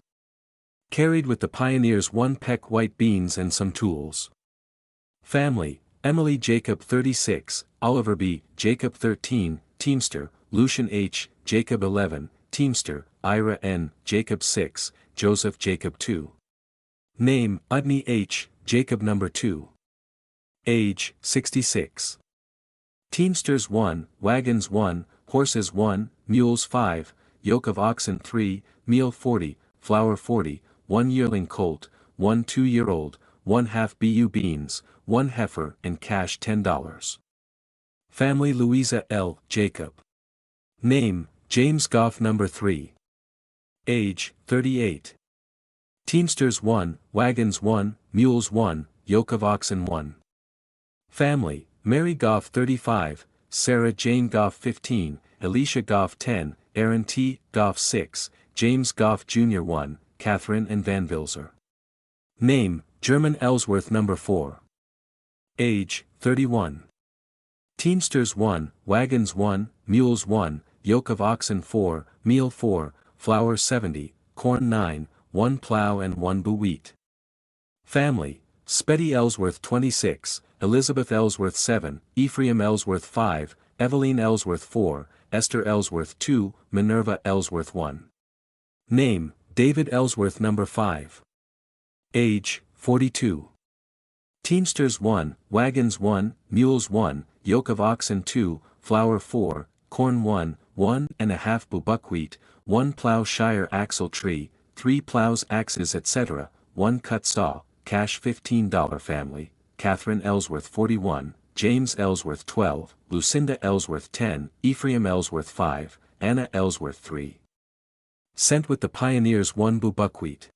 Carried with the pioneers 1 peck white beans and some tools. Family, Emily Jacob 36, Oliver B. Jacob 13, Teamster, Lucian H. Jacob 11, Teamster, Ira N. Jacob 6, Joseph Jacob 2. Name, Udney H. Jacob No. 2. Age, 66. Teamsters 1, wagons 1, horses 1, mules 5, yoke of oxen 3, meal 40, flour 40, 1 yearling colt, 1 2-year-old, 1/2 bu beans, 1 heifer and cash $10. Family Louisa L. Jacob. Name, James Goff No. 3. Age, 38. Teamsters 1, wagons 1, mules 1, yoke of oxen 1. Family, Mary Goff 35, Sarah Jane Goff 15, Alicia Goff 10, Aaron T. Goff 6, James Goff Jr. 1, Catherine and Van Vilzer. Name, German Ellsworth No. 4. Age, 31. Teamsters 1, wagons 1, mules 1, yoke of oxen 4, meal 4, flour 70, corn 9, 1 plow and 1 bu wheat. Family, Spetty Ellsworth 26, Elizabeth Ellsworth 7, Ephraim Ellsworth 5, Eveline Ellsworth 4, Esther Ellsworth 2, Minerva Ellsworth 1. Name, David Ellsworth No. 5. Age, 42. Teamsters 1, wagons 1, mules 1, yoke of oxen 2, flour 4, corn 1, 1.5 bu buckwheat, 1 plow shire axle tree, 3 plows axes etc., 1 cut saw, cash $15. Family, Catherine Ellsworth 41, James Ellsworth 12, Lucinda Ellsworth 10, Ephraim Ellsworth 5, Anna Ellsworth 3. Sent with the pioneers 1 bu buckwheat.